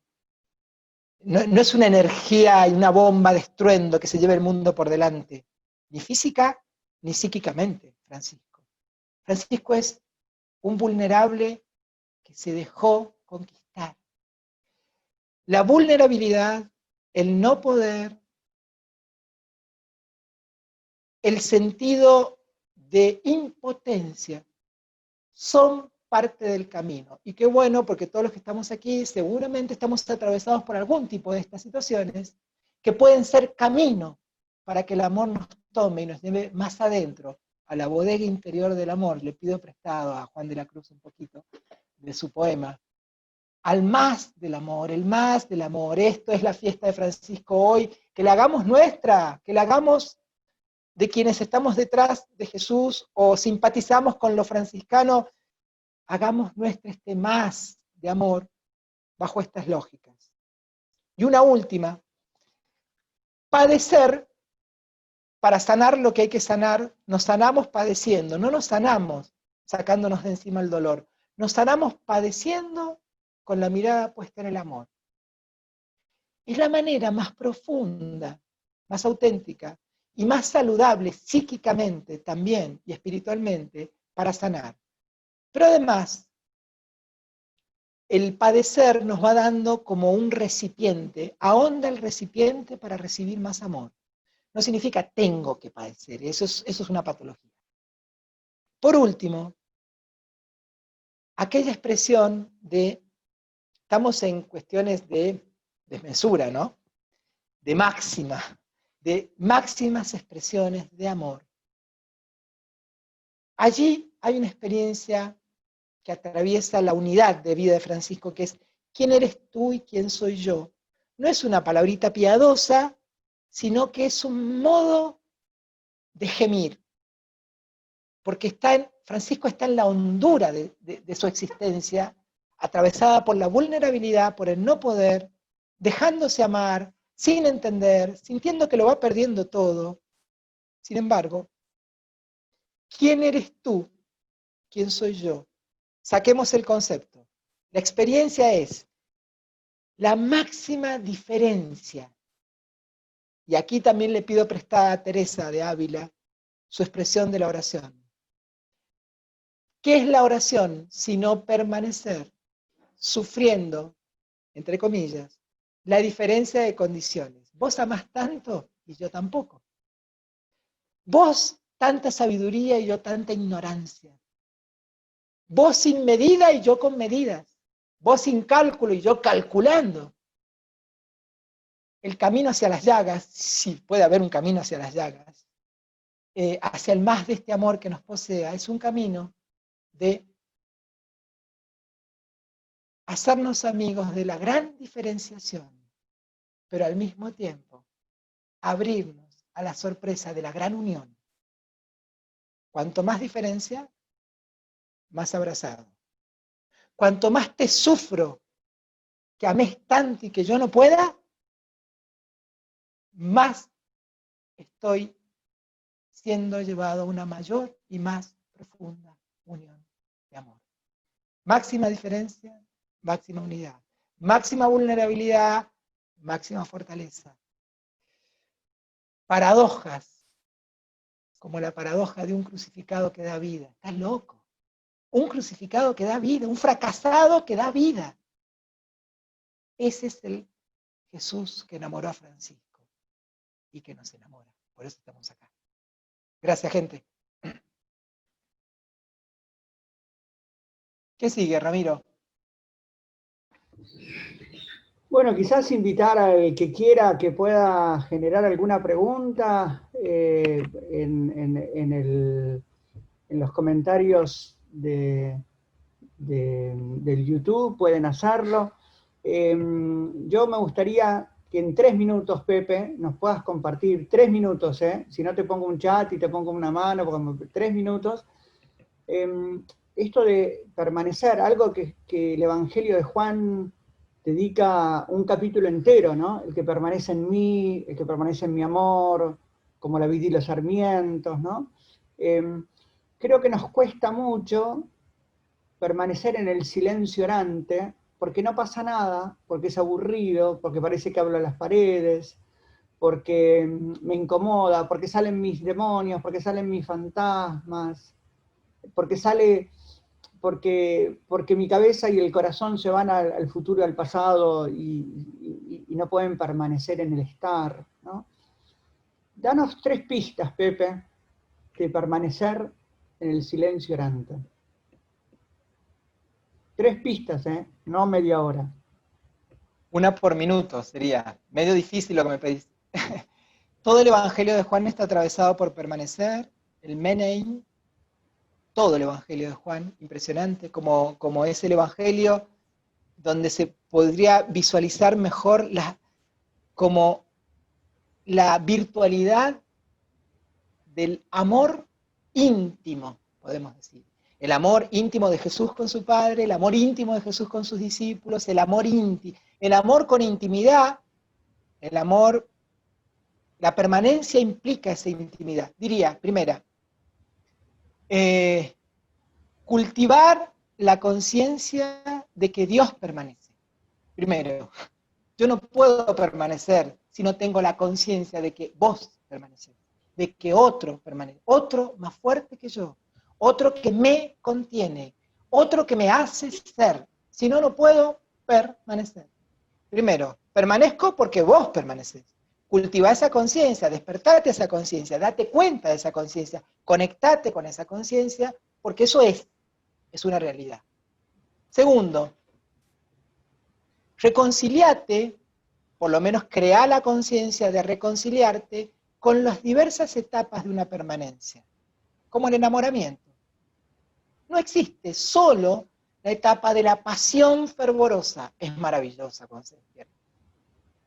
energía y una bomba de estruendo que se lleva el mundo por delante, ni física ni psíquicamente, Francisco. Francisco es un vulnerable que se dejó conquistar. La vulnerabilidad, el no poder, el sentido de impotencia son parte del camino. Y qué bueno, porque todos los que estamos aquí seguramente estamos atravesados por algún tipo de estas situaciones que pueden ser camino para que el amor nos tome y nos lleve más adentro, a la bodega interior del amor. Le pido prestado a Juan de la Cruz un poquito de su poema. Al más del amor, el más del amor. Esto es la fiesta de Francisco hoy, que la hagamos nuestra, que la hagamos de quienes estamos detrás de Jesús o simpatizamos con lo franciscano, hagamos nuestra este más de amor bajo estas lógicas. Y una última, padecer para sanar lo que hay que sanar, nos sanamos padeciendo, no nos sanamos sacándonos de encima el dolor, nos sanamos padeciendo con la mirada puesta en el amor. Es la manera más profunda, más auténtica y más saludable psíquicamente también y espiritualmente para sanar. Pero además, el padecer nos va dando como un recipiente, ahonda el recipiente para recibir más amor. No significa tengo que padecer, eso es una patología. Por último, aquella expresión de, estamos en cuestiones de desmesura, ¿no? De máximas expresiones de amor. Allí hay una experiencia que atraviesa la unidad de vida de Francisco, que es ¿quién eres tú y quién soy yo? No es una palabrita piadosa, sino que es un modo de gemir, porque Francisco está en la hondura de su existencia, atravesada por la vulnerabilidad, por el no poder, dejándose amar, sin entender, sintiendo que lo va perdiendo todo. Sin embargo, ¿quién eres tú? ¿Quién soy yo? Saquemos el concepto. La experiencia es la máxima diferencia. Y aquí también le pido prestada a Teresa de Ávila su expresión de la oración. ¿Qué es la oración? Sino permanecer sufriendo, entre comillas, la diferencia de condiciones. Vos amás tanto y yo tampoco. Vos tanta sabiduría y yo tanta ignorancia. Vos sin medida y yo con medidas. Vos sin cálculo y yo calculando. El camino hacia las llagas, si puede haber un camino hacia las llagas, hacia el más de este amor que nos posea, es un camino de hacernos amigos de la gran diferenciación, pero al mismo tiempo abrirnos a la sorpresa de la gran unión. Cuanto más diferencia, más abrazado. Cuanto más te sufro que ames tanto y que yo no pueda, más estoy siendo llevado a una mayor y más profunda unión de amor. Máxima diferencia, máxima unidad. Máxima vulnerabilidad, máxima fortaleza. Paradojas, como la paradoja de un crucificado que da vida. Estás loco. Un crucificado que da vida, un fracasado que da vida. Ese es el Jesús que enamoró a Francisco y que nos enamora. Por eso estamos acá. Gracias, gente. ¿Qué sigue, Ramiro? Bueno, quizás invitar al que quiera que pueda generar alguna pregunta en los comentarios del YouTube, pueden hacerlo. Yo me gustaría que en 3 minutos, Pepe, nos puedas compartir, 3 minutos, si no te pongo un chat y te pongo una mano, 3 minutos, esto de permanecer, algo que el Evangelio de Juan dedica un capítulo entero, ¿no? El que permanece en mí, el que permanece en mi amor, como la vid y los sarmientos, ¿no? Creo que nos cuesta mucho permanecer en el silencio orante, porque no pasa nada, porque es aburrido, porque parece que hablo a las paredes, porque me incomoda, porque salen mis demonios, porque salen mis fantasmas, porque mi cabeza y el corazón se van al futuro y al pasado y no pueden permanecer en el estar, ¿no? Danos 3 pistas, Pepe, de permanecer en el silencio orante. 3 pistas, no media hora. Una por minuto sería. Medio difícil lo que me pedís. Todo el Evangelio de Juan está atravesado por permanecer, el Menein, todo el Evangelio de Juan, impresionante, como es el Evangelio donde se podría visualizar mejor como la virtualidad del amor íntimo, podemos decir. El amor íntimo de Jesús con su Padre, el amor íntimo de Jesús con sus discípulos, el amor íntimo, el amor con intimidad, el amor, la permanencia implica esa intimidad. Diría, primera, cultivar la conciencia de que Dios permanece. Primero, yo no puedo permanecer si no tengo la conciencia de que vos permanecés, de que otro permanece, otro más fuerte que yo, otro que me contiene, otro que me hace ser. Si no, no puedo permanecer. Primero, permanezco porque vos permanecés. Cultiva esa conciencia, despertate esa conciencia, date cuenta de esa conciencia, conectate con esa conciencia, porque eso es una realidad. Segundo, reconciliate, por lo menos crea la conciencia de reconciliarte con las diversas etapas de una permanencia, como el enamoramiento. No existe solo la etapa de la pasión fervorosa es maravillosa cuando se despierta.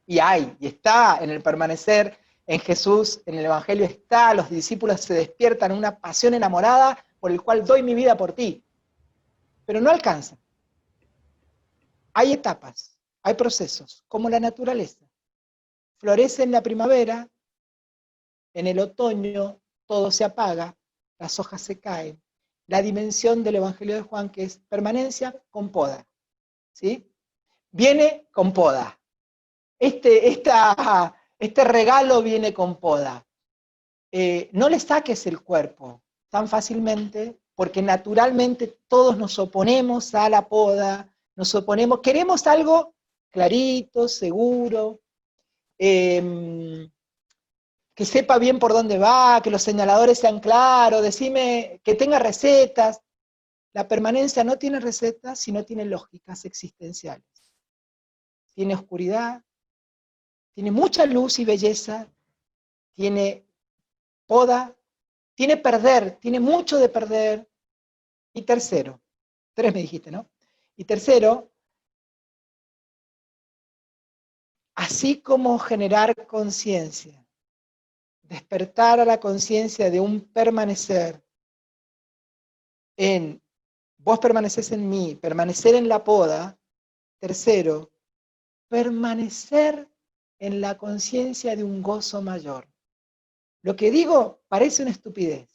Y está en el permanecer en Jesús, en el Evangelio está, los discípulos se despiertan en una pasión enamorada por el cual doy mi vida por ti. Pero no alcanza. Hay etapas, hay procesos, como la naturaleza. Florece en la primavera, en el otoño todo se apaga, las hojas se caen. La dimensión del Evangelio de Juan, que es permanencia con poda. ¿Sí? Viene con poda. Este regalo viene con poda. No le saques el cuerpo tan fácilmente, porque naturalmente todos nos oponemos a la poda, nos oponemos, queremos algo clarito, seguro, que sepa bien por dónde va, que los señaladores sean claros, decime que tenga recetas. La permanencia no tiene recetas, sino tiene lógicas existenciales. Tiene oscuridad, tiene mucha luz y belleza, tiene poda, tiene perder, tiene mucho de perder. Y tercero, 3 me dijiste, ¿no? Y tercero, así como generar conciencia, despertar a la conciencia de un permanecer en, vos permaneces en mí, permanecer en la poda. Tercero, permanecer en la conciencia de un gozo mayor. Lo que digo parece una estupidez,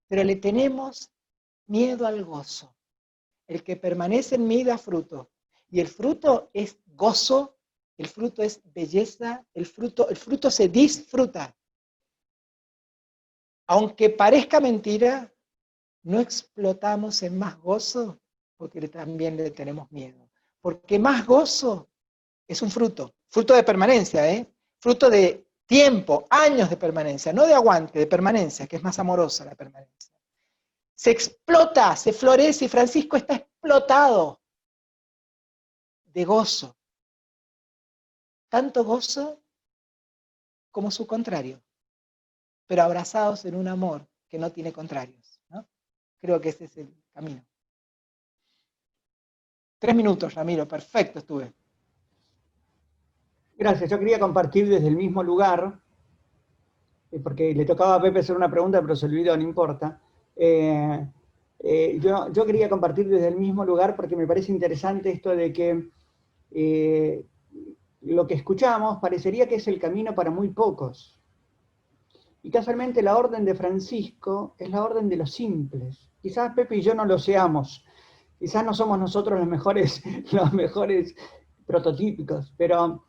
pero le tenemos miedo al gozo. El que permanece en mí da fruto, y el fruto es gozo, el fruto es belleza, el fruto se disfruta. Aunque parezca mentira, no explotamos en más gozo porque también le tenemos miedo. Porque más gozo es un fruto de permanencia, fruto de tiempo, años de permanencia, no de aguante, de permanencia, que es más amorosa la permanencia. Se explota, se florece, y Francisco está explotado de gozo. Tanto gozo como su contrario, pero abrazados en un amor que no tiene contrarios, ¿no? Creo que ese es el camino. 3 minutos, Ramiro, perfecto estuve. Gracias, yo quería compartir desde el mismo lugar, porque le tocaba a Pepe hacer una pregunta, pero se olvidó, no importa. Yo quería compartir desde el mismo lugar porque me parece interesante esto de que lo que escuchamos parecería que es el camino para muy pocos. Y casualmente la orden de Francisco es la orden de los simples. Quizás Pepe y yo no lo seamos, quizás no somos nosotros los mejores prototípicos, pero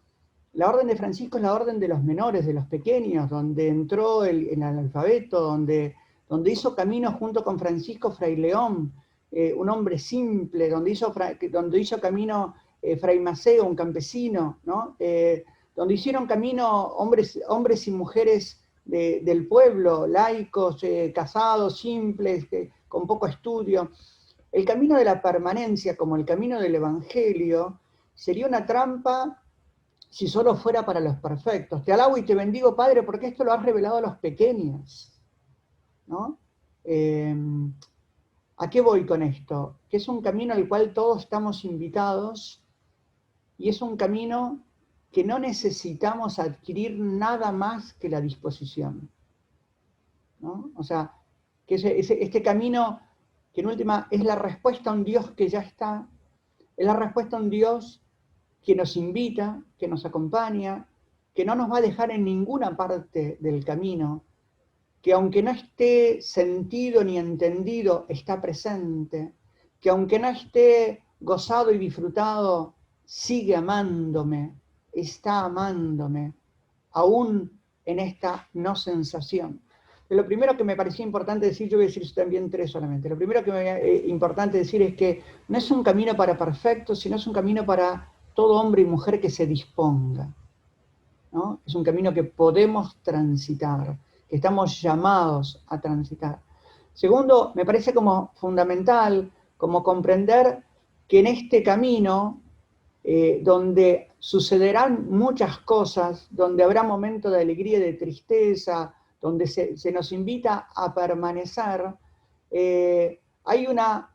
la orden de Francisco es la orden de los menores, de los pequeños, donde entró el analfabeto, donde hizo camino junto con Francisco Fray León, un hombre simple, donde hizo camino Fray Maceo, un campesino, ¿no? Donde hicieron camino hombres y mujeres del pueblo, laicos, casados, simples, con poco estudio. El camino de la permanencia, como el camino del Evangelio, sería una trampa si solo fuera para los perfectos. Te alabo y te bendigo, Padre, porque esto lo has revelado a los pequeños, ¿no? ¿A qué voy con esto? Que es un camino al cual todos estamos invitados y es un camino que no necesitamos adquirir nada más que la disposición, ¿no? O sea, que este camino que en última es la respuesta a un Dios que ya está, es la respuesta a un Dios que nos invita, que nos acompaña, que no nos va a dejar en ninguna parte del camino, que aunque no esté sentido ni entendido, está presente, que aunque no esté gozado y disfrutado, sigue amándome, está amándome, aún en esta no sensación. Lo primero que me parecía importante decir, yo voy a decir también 3 solamente, lo primero que me es importante decir es que no es un camino para perfectos, sino es un camino para todo hombre y mujer que se disponga, ¿no? Es un camino que podemos transitar, que estamos llamados a transitar. Segundo, me parece como fundamental, como comprender que en este camino, donde sucederán muchas cosas, donde habrá momentos de alegría y de tristeza, donde se nos invita a permanecer, hay una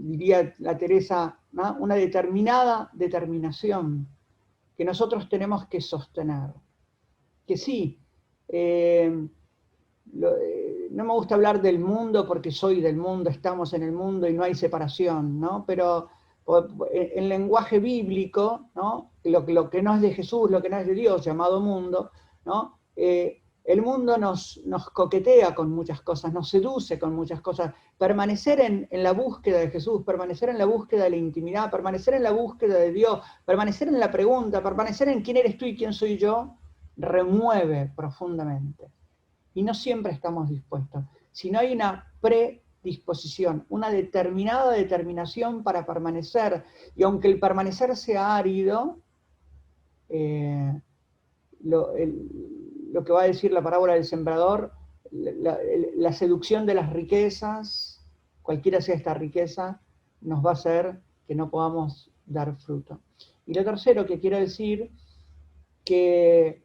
diría la Teresa, ¿no? Una determinada determinación que nosotros tenemos que sostener. Que sí, no me gusta hablar del mundo porque soy del mundo, estamos en el mundo y no hay separación, ¿no? Pero en lenguaje bíblico, ¿no? Lo que no es de Jesús, lo que no es de Dios, llamado mundo, ¿no? El mundo nos coquetea con muchas cosas, nos seduce con muchas cosas. Permanecer en la búsqueda de Jesús, permanecer en la búsqueda de la intimidad, permanecer en la búsqueda de Dios, permanecer en la pregunta, permanecer en quién eres tú y quién soy yo, remueve profundamente. Y no siempre estamos dispuestos. Si no hay una predisposición, una determinada determinación para permanecer, y aunque el permanecer sea árido, lo que va a decir la parábola del sembrador, la seducción de las riquezas, cualquiera sea esta riqueza, nos va a hacer que no podamos dar fruto. Y lo tercero que quiero decir, que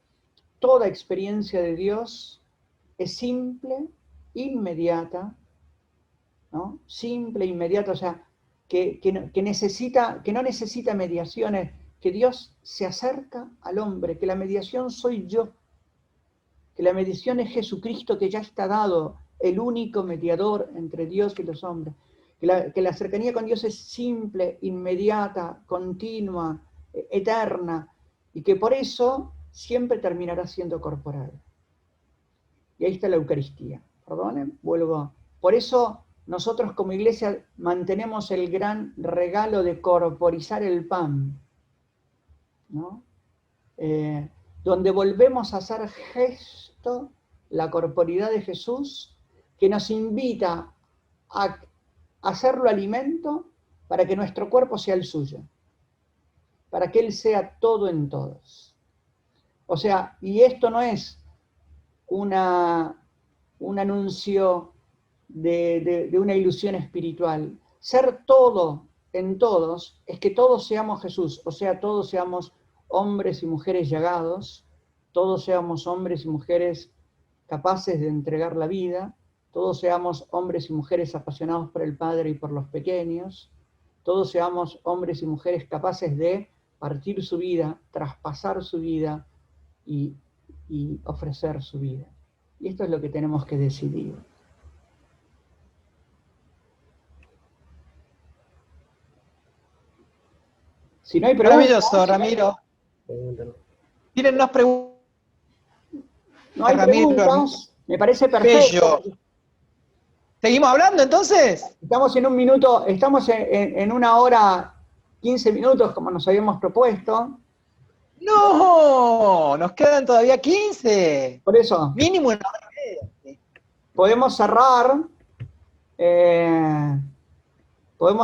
toda experiencia de Dios es simple, inmediata, ¿no? Simple, inmediata, o sea, que no necesita mediaciones, que Dios se acerca al hombre, que la mediación soy yo, que la mediación es Jesucristo que ya está dado, el único mediador entre Dios y los hombres, que la cercanía con Dios es simple, inmediata, continua, eterna, y que por eso siempre terminará siendo corporal. Y ahí está la Eucaristía. Perdonen, vuelvo. Por eso nosotros como iglesia mantenemos el gran regalo de corporizar el pan, ¿no? Donde volvemos a hacer gesto la corporidad de Jesús, que nos invita a hacerlo alimento para que nuestro cuerpo sea el suyo, para que Él sea todo en todos. O sea, y esto no es un anuncio de una ilusión espiritual. Ser todo en todos es que todos seamos Jesús, o sea, todos seamos hombres y mujeres llagados, todos seamos hombres y mujeres capaces de entregar la vida, todos seamos hombres y mujeres apasionados por el Padre y por los pequeños, todos seamos hombres y mujeres capaces de partir su vida, traspasar su vida y ofrecer su vida. Y esto es lo que tenemos que decidir. Si no hay preguntas... Maravilloso, Ramiro. Tírennos preguntas. No hay preguntas, me parece perfecto. Bello. ¿Seguimos hablando entonces? Estamos en un minuto, estamos en 1 hora 15 minutos como nos habíamos propuesto. No, nos quedan todavía 15. Por eso. Mínimo 1 hora y media. Podemos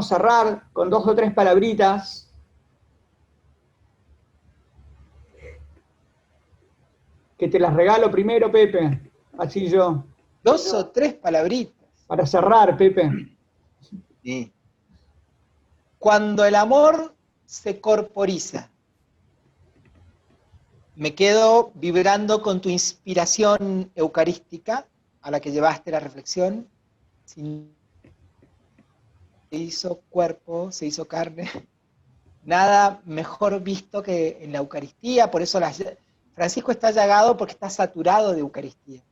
cerrar con 2 o 3 palabritas. Que te las regalo primero, Pepe. Así yo. 2 o 3 palabritas. Para cerrar, Pepe. Sí. Cuando el amor se corporiza, me quedo vibrando con tu inspiración eucarística, a la que llevaste la reflexión. Se hizo cuerpo, se hizo carne. Nada mejor visto que en la Eucaristía, por eso Francisco está llagado porque está saturado de Eucaristía.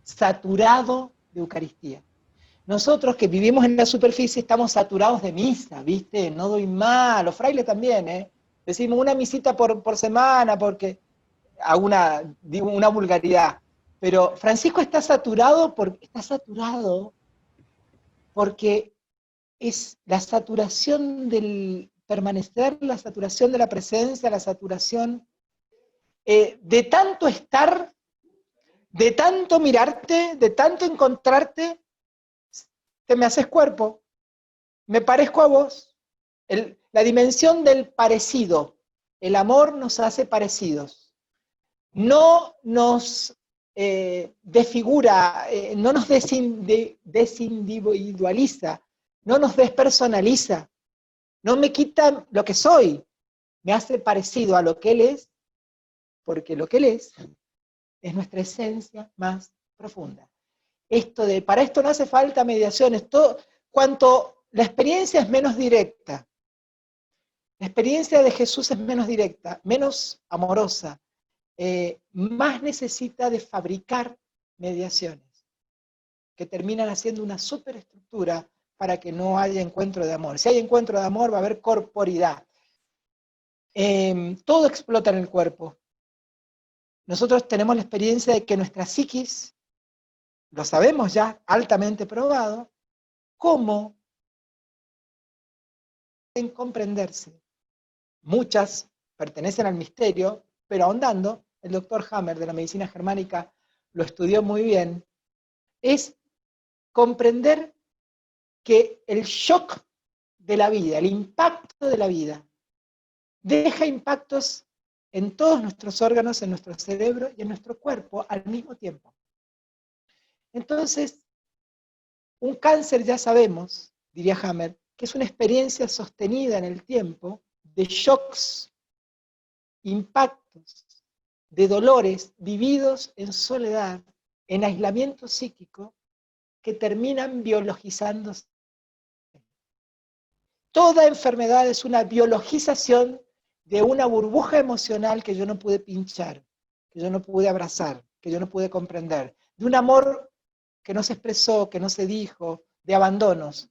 Saturado de Eucaristía. Nosotros que vivimos en la superficie estamos saturados de misa, ¿viste? No doy más, los frailes también, ¿eh? Decimos una misita por semana porque digo una vulgaridad. Pero Francisco está saturado porque es la saturación del permanecer, la saturación de la presencia, la saturación de tanto estar, de tanto mirarte, de tanto encontrarte, te me haces cuerpo, me parezco a vos. La dimensión del parecido, el amor nos hace parecidos. No nos desfigura, no nos desindividualiza, no nos despersonaliza, no me quita lo que soy, me hace parecido a lo que Él es, porque lo que Él es nuestra esencia más profunda. Para esto no hace falta mediaciones, cuanto la experiencia es menos directa. La experiencia de Jesús es menos directa, menos amorosa, más necesita de fabricar mediaciones, que terminan haciendo una superestructura para que no haya encuentro de amor. Si hay encuentro de amor, va a haber corporidad. Todo explota en el cuerpo. Nosotros tenemos la experiencia de que nuestra psiquis, lo sabemos ya, altamente probado, cómo en comprenderse. Muchas pertenecen al misterio, pero ahondando, el doctor Hammer de la medicina germánica lo estudió muy bien, es comprender que el shock de la vida, el impacto de la vida, deja impactos en todos nuestros órganos, en nuestro cerebro y en nuestro cuerpo al mismo tiempo. Entonces, un cáncer ya sabemos, diría Hammer, que es una experiencia sostenida en el tiempo de shocks, impactos, de dolores vividos en soledad, en aislamiento psíquico, que terminan biologizándose. Toda enfermedad es una biologización de una burbuja emocional que yo no pude pinchar, que yo no pude abrazar, que yo no pude comprender, de un amor que no se expresó, que no se dijo, de abandonos.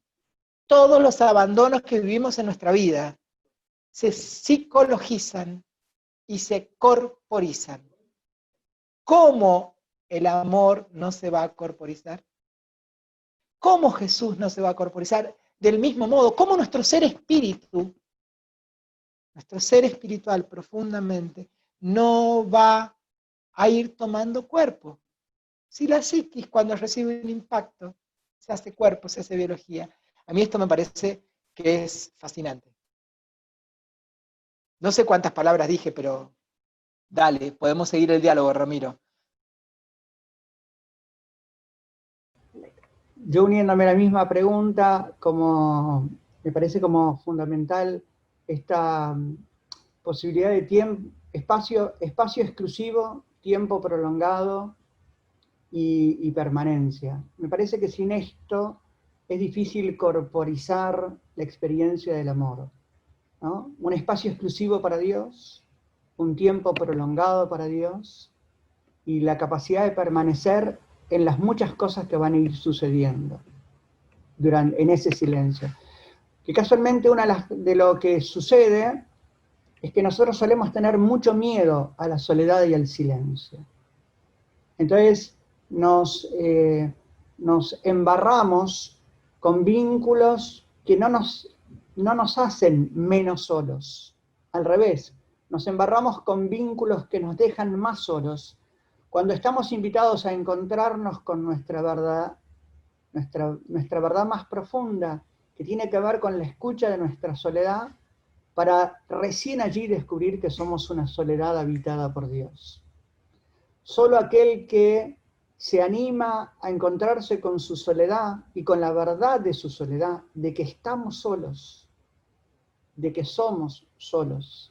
Todos los abandonos que vivimos en nuestra vida se psicologizan y se corporizan. ¿Cómo el amor no se va a corporizar? ¿Cómo Jesús no se va a corporizar? Del mismo modo, ¿cómo nuestro ser espíritu, nuestro ser espiritual profundamente, no va a ir tomando cuerpo? Si la psiquis, cuando recibe un impacto, se hace cuerpo, se hace biología. A mí esto me parece que es fascinante. No sé cuántas palabras dije, pero dale, podemos seguir el diálogo, Ramiro. Yo uniéndome a la misma pregunta, como me parece como fundamental esta posibilidad de tiempo, espacio exclusivo, tiempo prolongado y permanencia. Me parece que sin esto es difícil corporizar la experiencia del amor, ¿no? Un espacio exclusivo para Dios, un tiempo prolongado para Dios y la capacidad de permanecer en las muchas cosas que van a ir sucediendo en ese silencio. Que casualmente una de lo que sucede es que nosotros solemos tener mucho miedo a la soledad y al silencio. Entonces nos embarramos con vínculos que no nos hacen menos solos. Al revés, nos embarramos con vínculos que nos dejan más solos. Cuando estamos invitados a encontrarnos con nuestra verdad más profunda, que tiene que ver con la escucha de nuestra soledad, para recién allí descubrir que somos una soledad habitada por Dios. Solo aquel que se anima a encontrarse con su soledad y con la verdad de su soledad, de que estamos solos, de que somos solos,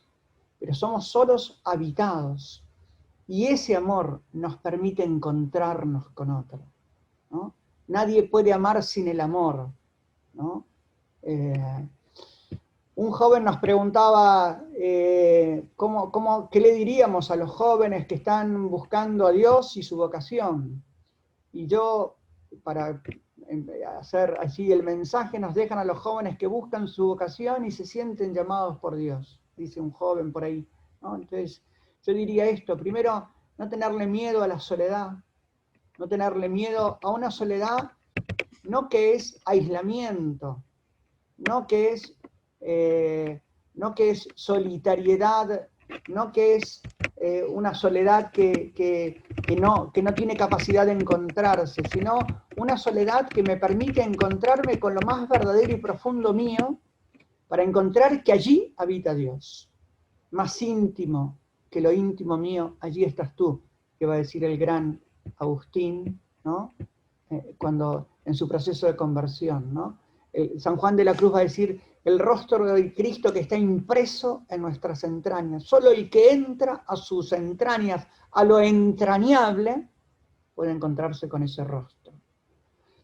pero somos solos habitados. Y ese amor nos permite encontrarnos con otro, ¿no? Nadie puede amar sin el amor, ¿no? Un joven nos preguntaba qué le diríamos a los jóvenes que están buscando a Dios y su vocación. Y yo, para hacer así el mensaje, nos dejan a los jóvenes que buscan su vocación y se sienten llamados por Dios, dice un joven por ahí, ¿no? Entonces, yo diría esto: primero, no tenerle miedo a la soledad, no tenerle miedo a una soledad, no que es aislamiento, no que es solitariedad, no que es una soledad que no tiene capacidad de encontrarse, sino una soledad que me permite encontrarme con lo más verdadero y profundo mío, para encontrar que allí habita Dios. Más íntimo que lo íntimo mío, allí estás tú, que va a decir el gran Agustín, ¿no? Cuando en su proceso de conversión, ¿no? San Juan de la Cruz va a decir: el rostro de Cristo que está impreso en nuestras entrañas. Solo el que entra a sus entrañas, a lo entrañable, puede encontrarse con ese rostro.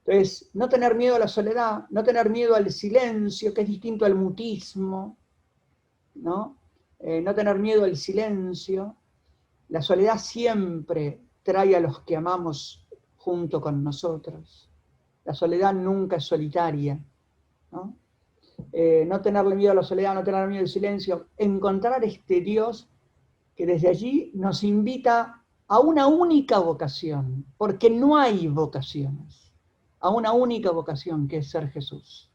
Entonces, no tener miedo a la soledad, no tener miedo al silencio, que es distinto al mutismo, ¿no? No tener miedo al silencio. La soledad siempre trae a los que amamos junto con nosotros. La soledad nunca es solitaria, ¿no? No tenerle miedo a la soledad, no tener miedo al silencio, encontrar este Dios que desde allí nos invita a una única vocación, porque no hay vocaciones, a una única vocación que es ser Jesús.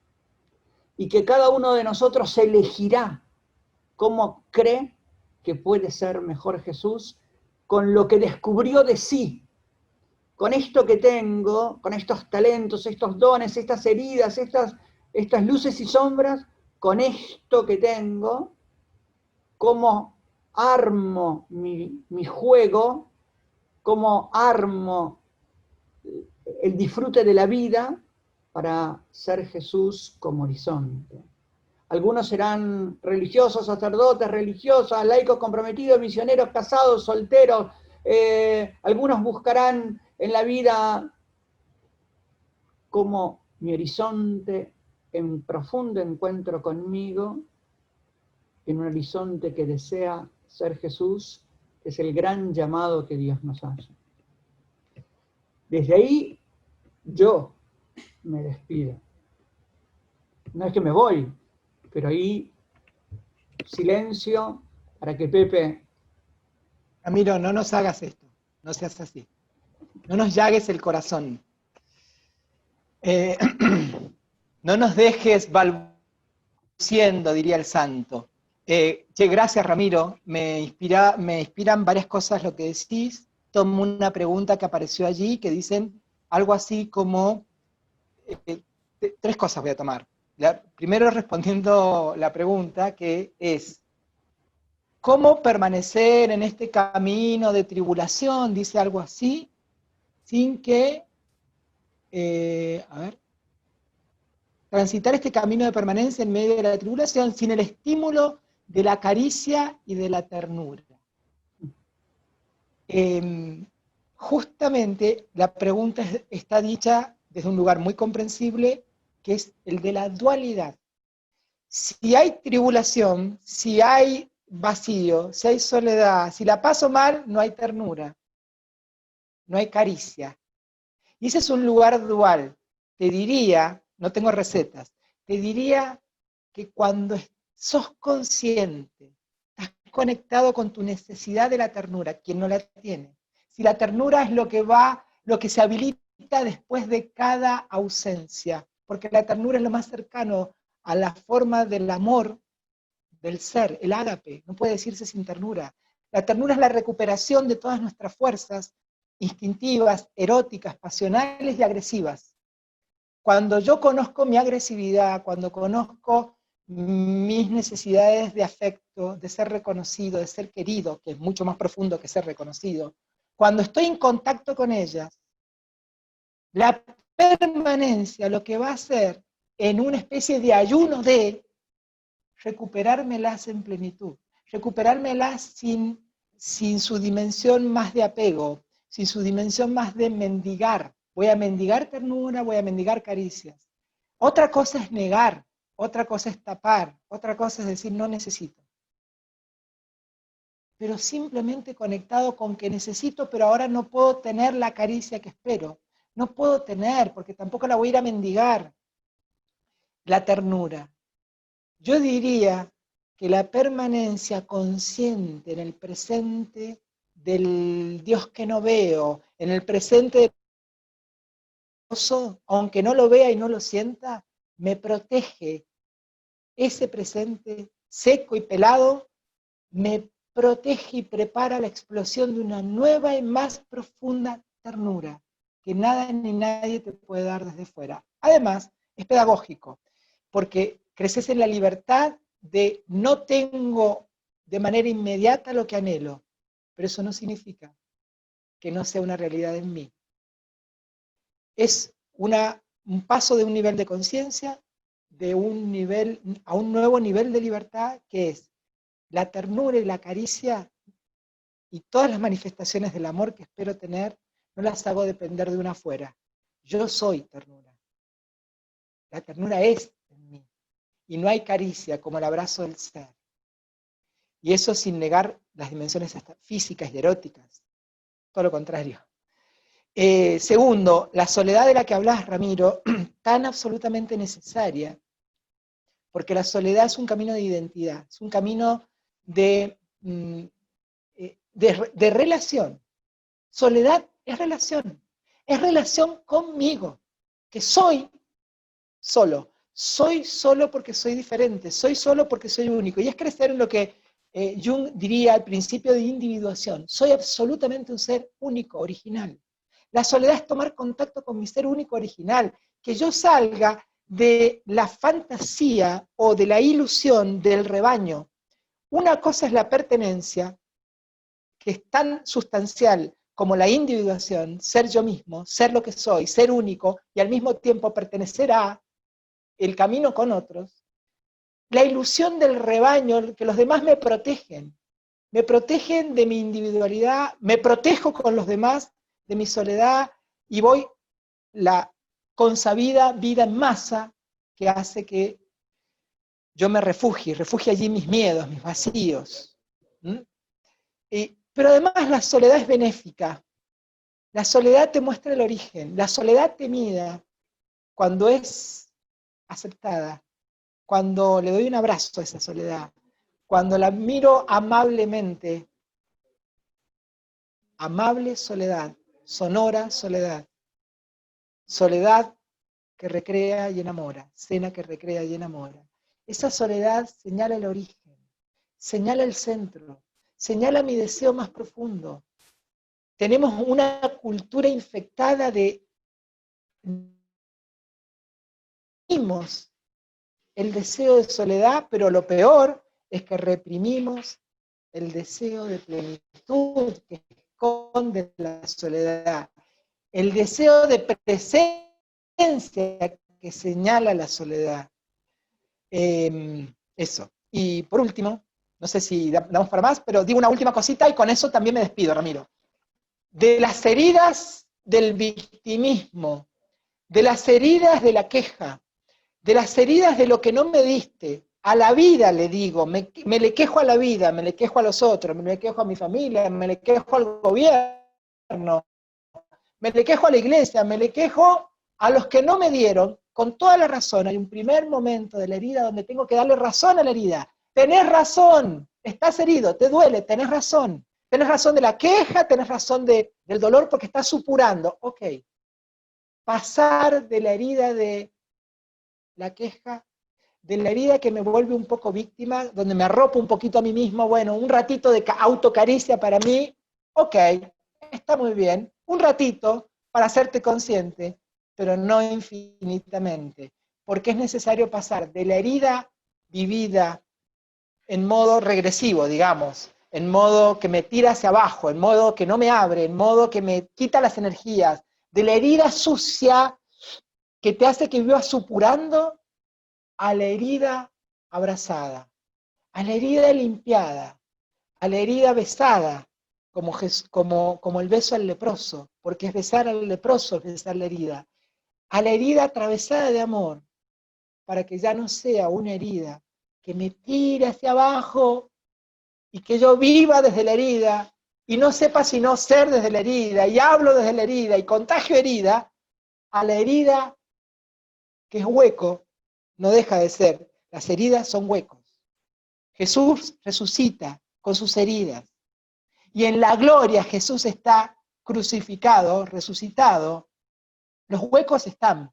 Y que cada uno de nosotros elegirá cómo cree que puede ser mejor Jesús con lo que descubrió de sí, con esto que tengo, con estos talentos, estos dones, estas heridas, estas luces y sombras, con esto que tengo, cómo armo mi juego, cómo armo el disfrute de la vida para ser Jesús como horizonte. Algunos serán religiosos, sacerdotes, religiosas, laicos comprometidos, misioneros, casados, solteros. Algunos buscarán en la vida como mi horizonte en profundo encuentro conmigo, en un horizonte que desea ser Jesús, que es el gran llamado que Dios nos hace. Desde ahí yo me despido. No es que me voy, pero ahí silencio para que Pepe... Ramiro, no nos hagas esto, no seas así. No nos llagues el corazón. No nos dejes balbuciendo, diría el santo. Gracias, Ramiro. Me inspiran varias cosas lo que decís. Tomo una pregunta que apareció allí que dicen algo así como... tres cosas voy a tomar. Primero respondiendo la pregunta que es, ¿cómo permanecer en este camino de tribulación? Dice algo así, sin que, transitar este camino de permanencia en medio de la tribulación sin el estímulo de la caricia y de la ternura. Justamente la pregunta está dicha desde un lugar muy comprensible, que es el de la dualidad. Si hay tribulación, si hay vacío, si hay soledad, si la paso mal, no hay ternura, no hay caricia. Y ese es un lugar dual. Te diría, no tengo recetas, te diría que cuando sos consciente, estás conectado con tu necesidad de la ternura, quien no la tiene. Si la ternura es lo que se habilita después de cada ausencia, porque la ternura es lo más cercano a la forma del amor del ser, el ágape, no puede decirse sin ternura. La ternura es la recuperación de todas nuestras fuerzas instintivas, eróticas, pasionales y agresivas. Cuando yo conozco mi agresividad, cuando conozco mis necesidades de afecto, de ser reconocido, de ser querido, que es mucho más profundo que ser reconocido, cuando estoy en contacto con ellas, la permanencia lo que va a hacer en una especie de ayuno de recuperármelas en plenitud, recuperármelas sin su dimensión más de apego, sin su dimensión más de mendigar. Voy a mendigar ternura, voy a mendigar caricias. Otra cosa es negar, otra cosa es tapar, otra cosa es decir no necesito. Pero simplemente conectado con que necesito, pero ahora no puedo tener la caricia que espero. No puedo tener, porque tampoco la voy a ir a mendigar, la ternura. Yo diría que la permanencia consciente en el presente del Dios que no veo, en el presente del aunque no lo vea y no lo sienta, me protege. Ese presente seco y pelado me protege y prepara la explosión de una nueva y más profunda ternura que nada ni nadie te puede dar desde fuera. Además, es pedagógico, porque creces en la libertad de no tengo de manera inmediata lo que anhelo, pero eso no significa que no sea una realidad en mí. Es un paso de un nivel de conciencia a un nuevo nivel de libertad, que es la ternura y la caricia y todas las manifestaciones del amor que espero tener, no las hago depender de una afuera. Yo soy ternura. La ternura es en mí. Y no hay caricia como el abrazo del ser. Y eso sin negar las dimensiones hasta físicas y eróticas. Todo lo contrario. Segundo, la soledad de la que hablas, Ramiro, tan absolutamente necesaria, porque la soledad es un camino de identidad, es un camino de relación. Soledad es relación conmigo, que soy solo porque soy diferente, soy solo porque soy único, y es crecer en lo que Jung diría al principio de individuación, soy absolutamente un ser único, original. La soledad es tomar contacto con mi ser único, original, que yo salga de la fantasía o de la ilusión del rebaño. Una cosa es la pertenencia, que es tan sustancial como la individuación, ser yo mismo, ser lo que soy, ser único, y al mismo tiempo pertenecer a el camino con otros. La ilusión del rebaño, que los demás me protegen de mi individualidad, me protejo con los demás de mi soledad, y voy la consabida vida en masa que hace que yo me refugie allí mis miedos, mis vacíos. Pero además la soledad es benéfica. La soledad te muestra el origen. La soledad temida, cuando es aceptada, cuando le doy un abrazo a esa soledad, cuando la miro amablemente, amable soledad, sonora soledad, soledad que recrea y enamora, cena que recrea y enamora. Esa soledad señala el origen, señala el centro, señala mi deseo más profundo. Tenemos una cultura infectada de el deseo de soledad, pero lo peor es que reprimimos el deseo de plenitud que esconde la soledad, el deseo de presencia que señala la soledad. Eso. Y por último, no sé si damos para más, pero digo una última cosita y con eso también me despido, Ramiro. De las heridas del victimismo, de las heridas de la queja, de las heridas de lo que no me diste, a la vida le digo, me le quejo a la vida, me le quejo a los otros, me le quejo a mi familia, me le quejo al gobierno, me le quejo a la iglesia, me le quejo a los que no me dieron, con toda la razón. Hay un primer momento de la herida donde tengo que darle razón a la herida. Tenés razón, estás herido, te duele, tenés razón. Tenés razón de la queja, tenés razón del dolor porque estás supurando. Ok. Pasar de la herida de la queja, de la herida que me vuelve un poco víctima, donde me arropo un poquito a mí mismo, bueno, un ratito de autocaricia para mí, ok, está muy bien, un ratito para hacerte consciente, pero no infinitamente, porque es necesario pasar de la herida vivida en modo regresivo, digamos, en modo que me tira hacia abajo, en modo que no me abre, en modo que me quita las energías, de la herida sucia que te hace que vivas supurando, a la herida abrazada, a la herida limpiada, a la herida besada, como el beso al leproso, porque es besar al leproso, es besar la herida, a la herida atravesada de amor, para que ya no sea una herida que me tire hacia abajo y que yo viva desde la herida y no sepa sino ser desde la herida y hablo desde la herida y contagio herida, a la herida que es hueco, no deja de ser. Las heridas son huecos. Jesús resucita con sus heridas. Y en la gloria Jesús está crucificado, resucitado. Los huecos están,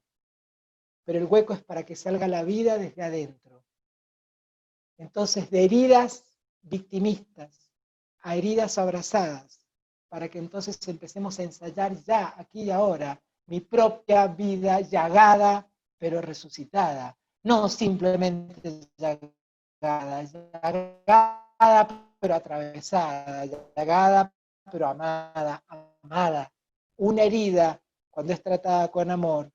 pero el hueco es para que salga la vida desde adentro. Entonces, de heridas victimistas a heridas abrazadas, para que entonces empecemos a ensayar ya, aquí y ahora, mi propia vida llagada, pero resucitada. No simplemente llagada, pero atravesada, llagada, pero amada, amada. Una herida, cuando es tratada con amor,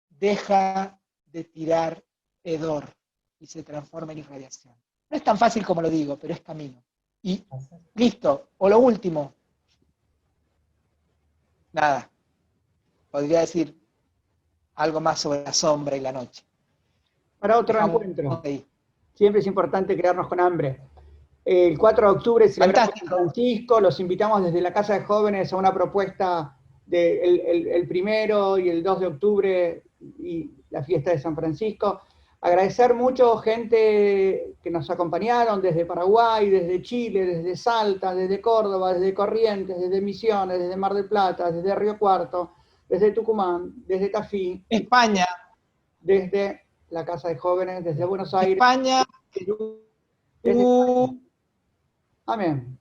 deja de tirar hedor y se transforma en irradiación. No es tan fácil como lo digo, pero es camino. Y listo. O lo último. Nada. podría decir algo más sobre la sombra y la noche. Para otro Dejamos encuentro. ahí. Siempre es importante quedarnos con hambre. El 4 de octubre celebramos San Fantástico. Francisco, los invitamos desde la Casa de Jóvenes a una propuesta el 1 y el 2 de octubre y la fiesta de San Francisco. Agradecer mucho gente que nos acompañaron desde Paraguay, desde Chile, desde Salta, desde Córdoba, desde Corrientes, desde Misiones, desde Mar del Plata, desde Río Cuarto, desde Tucumán, desde Tafí, España. desde la Casa de Jóvenes, desde Buenos Aires, España. desde Amén.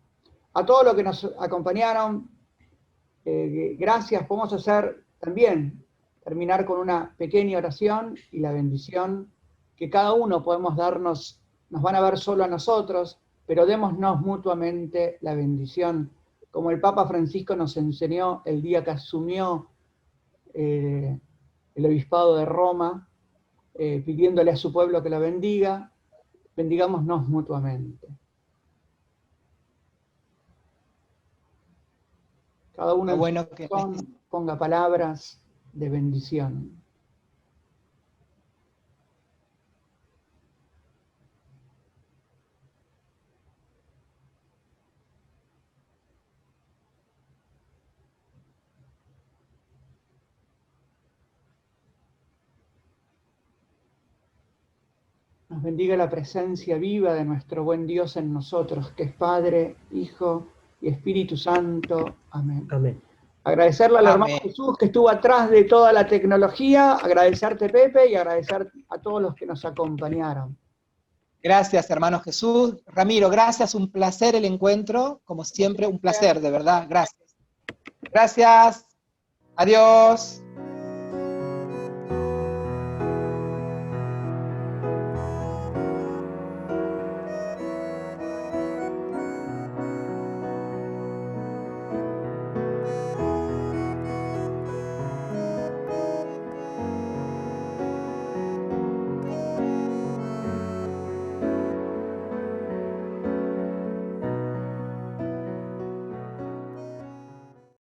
A todos los que nos acompañaron, gracias. Podemos hacer también, terminar con una pequeña oración y la bendición que cada uno podemos darnos. Nos van a ver solo a nosotros, pero démonos mutuamente la bendición, como el Papa Francisco nos enseñó el día que asumió el obispado de Roma, pidiéndole a su pueblo que la bendiga. Bendigámonos mutuamente. Cada uno en su corazón ponga palabras de bendición. Nos bendiga la presencia viva de nuestro buen Dios en nosotros, que es Padre, Hijo y Espíritu Santo. Amén. Amén. Agradecerle al hermano Jesús que estuvo atrás de toda la tecnología, agradecerte Pepe y agradecer a todos los que nos acompañaron. Gracias, hermano Jesús. Ramiro, gracias, un placer el encuentro, como siempre, un placer, de verdad, gracias. Gracias, adiós.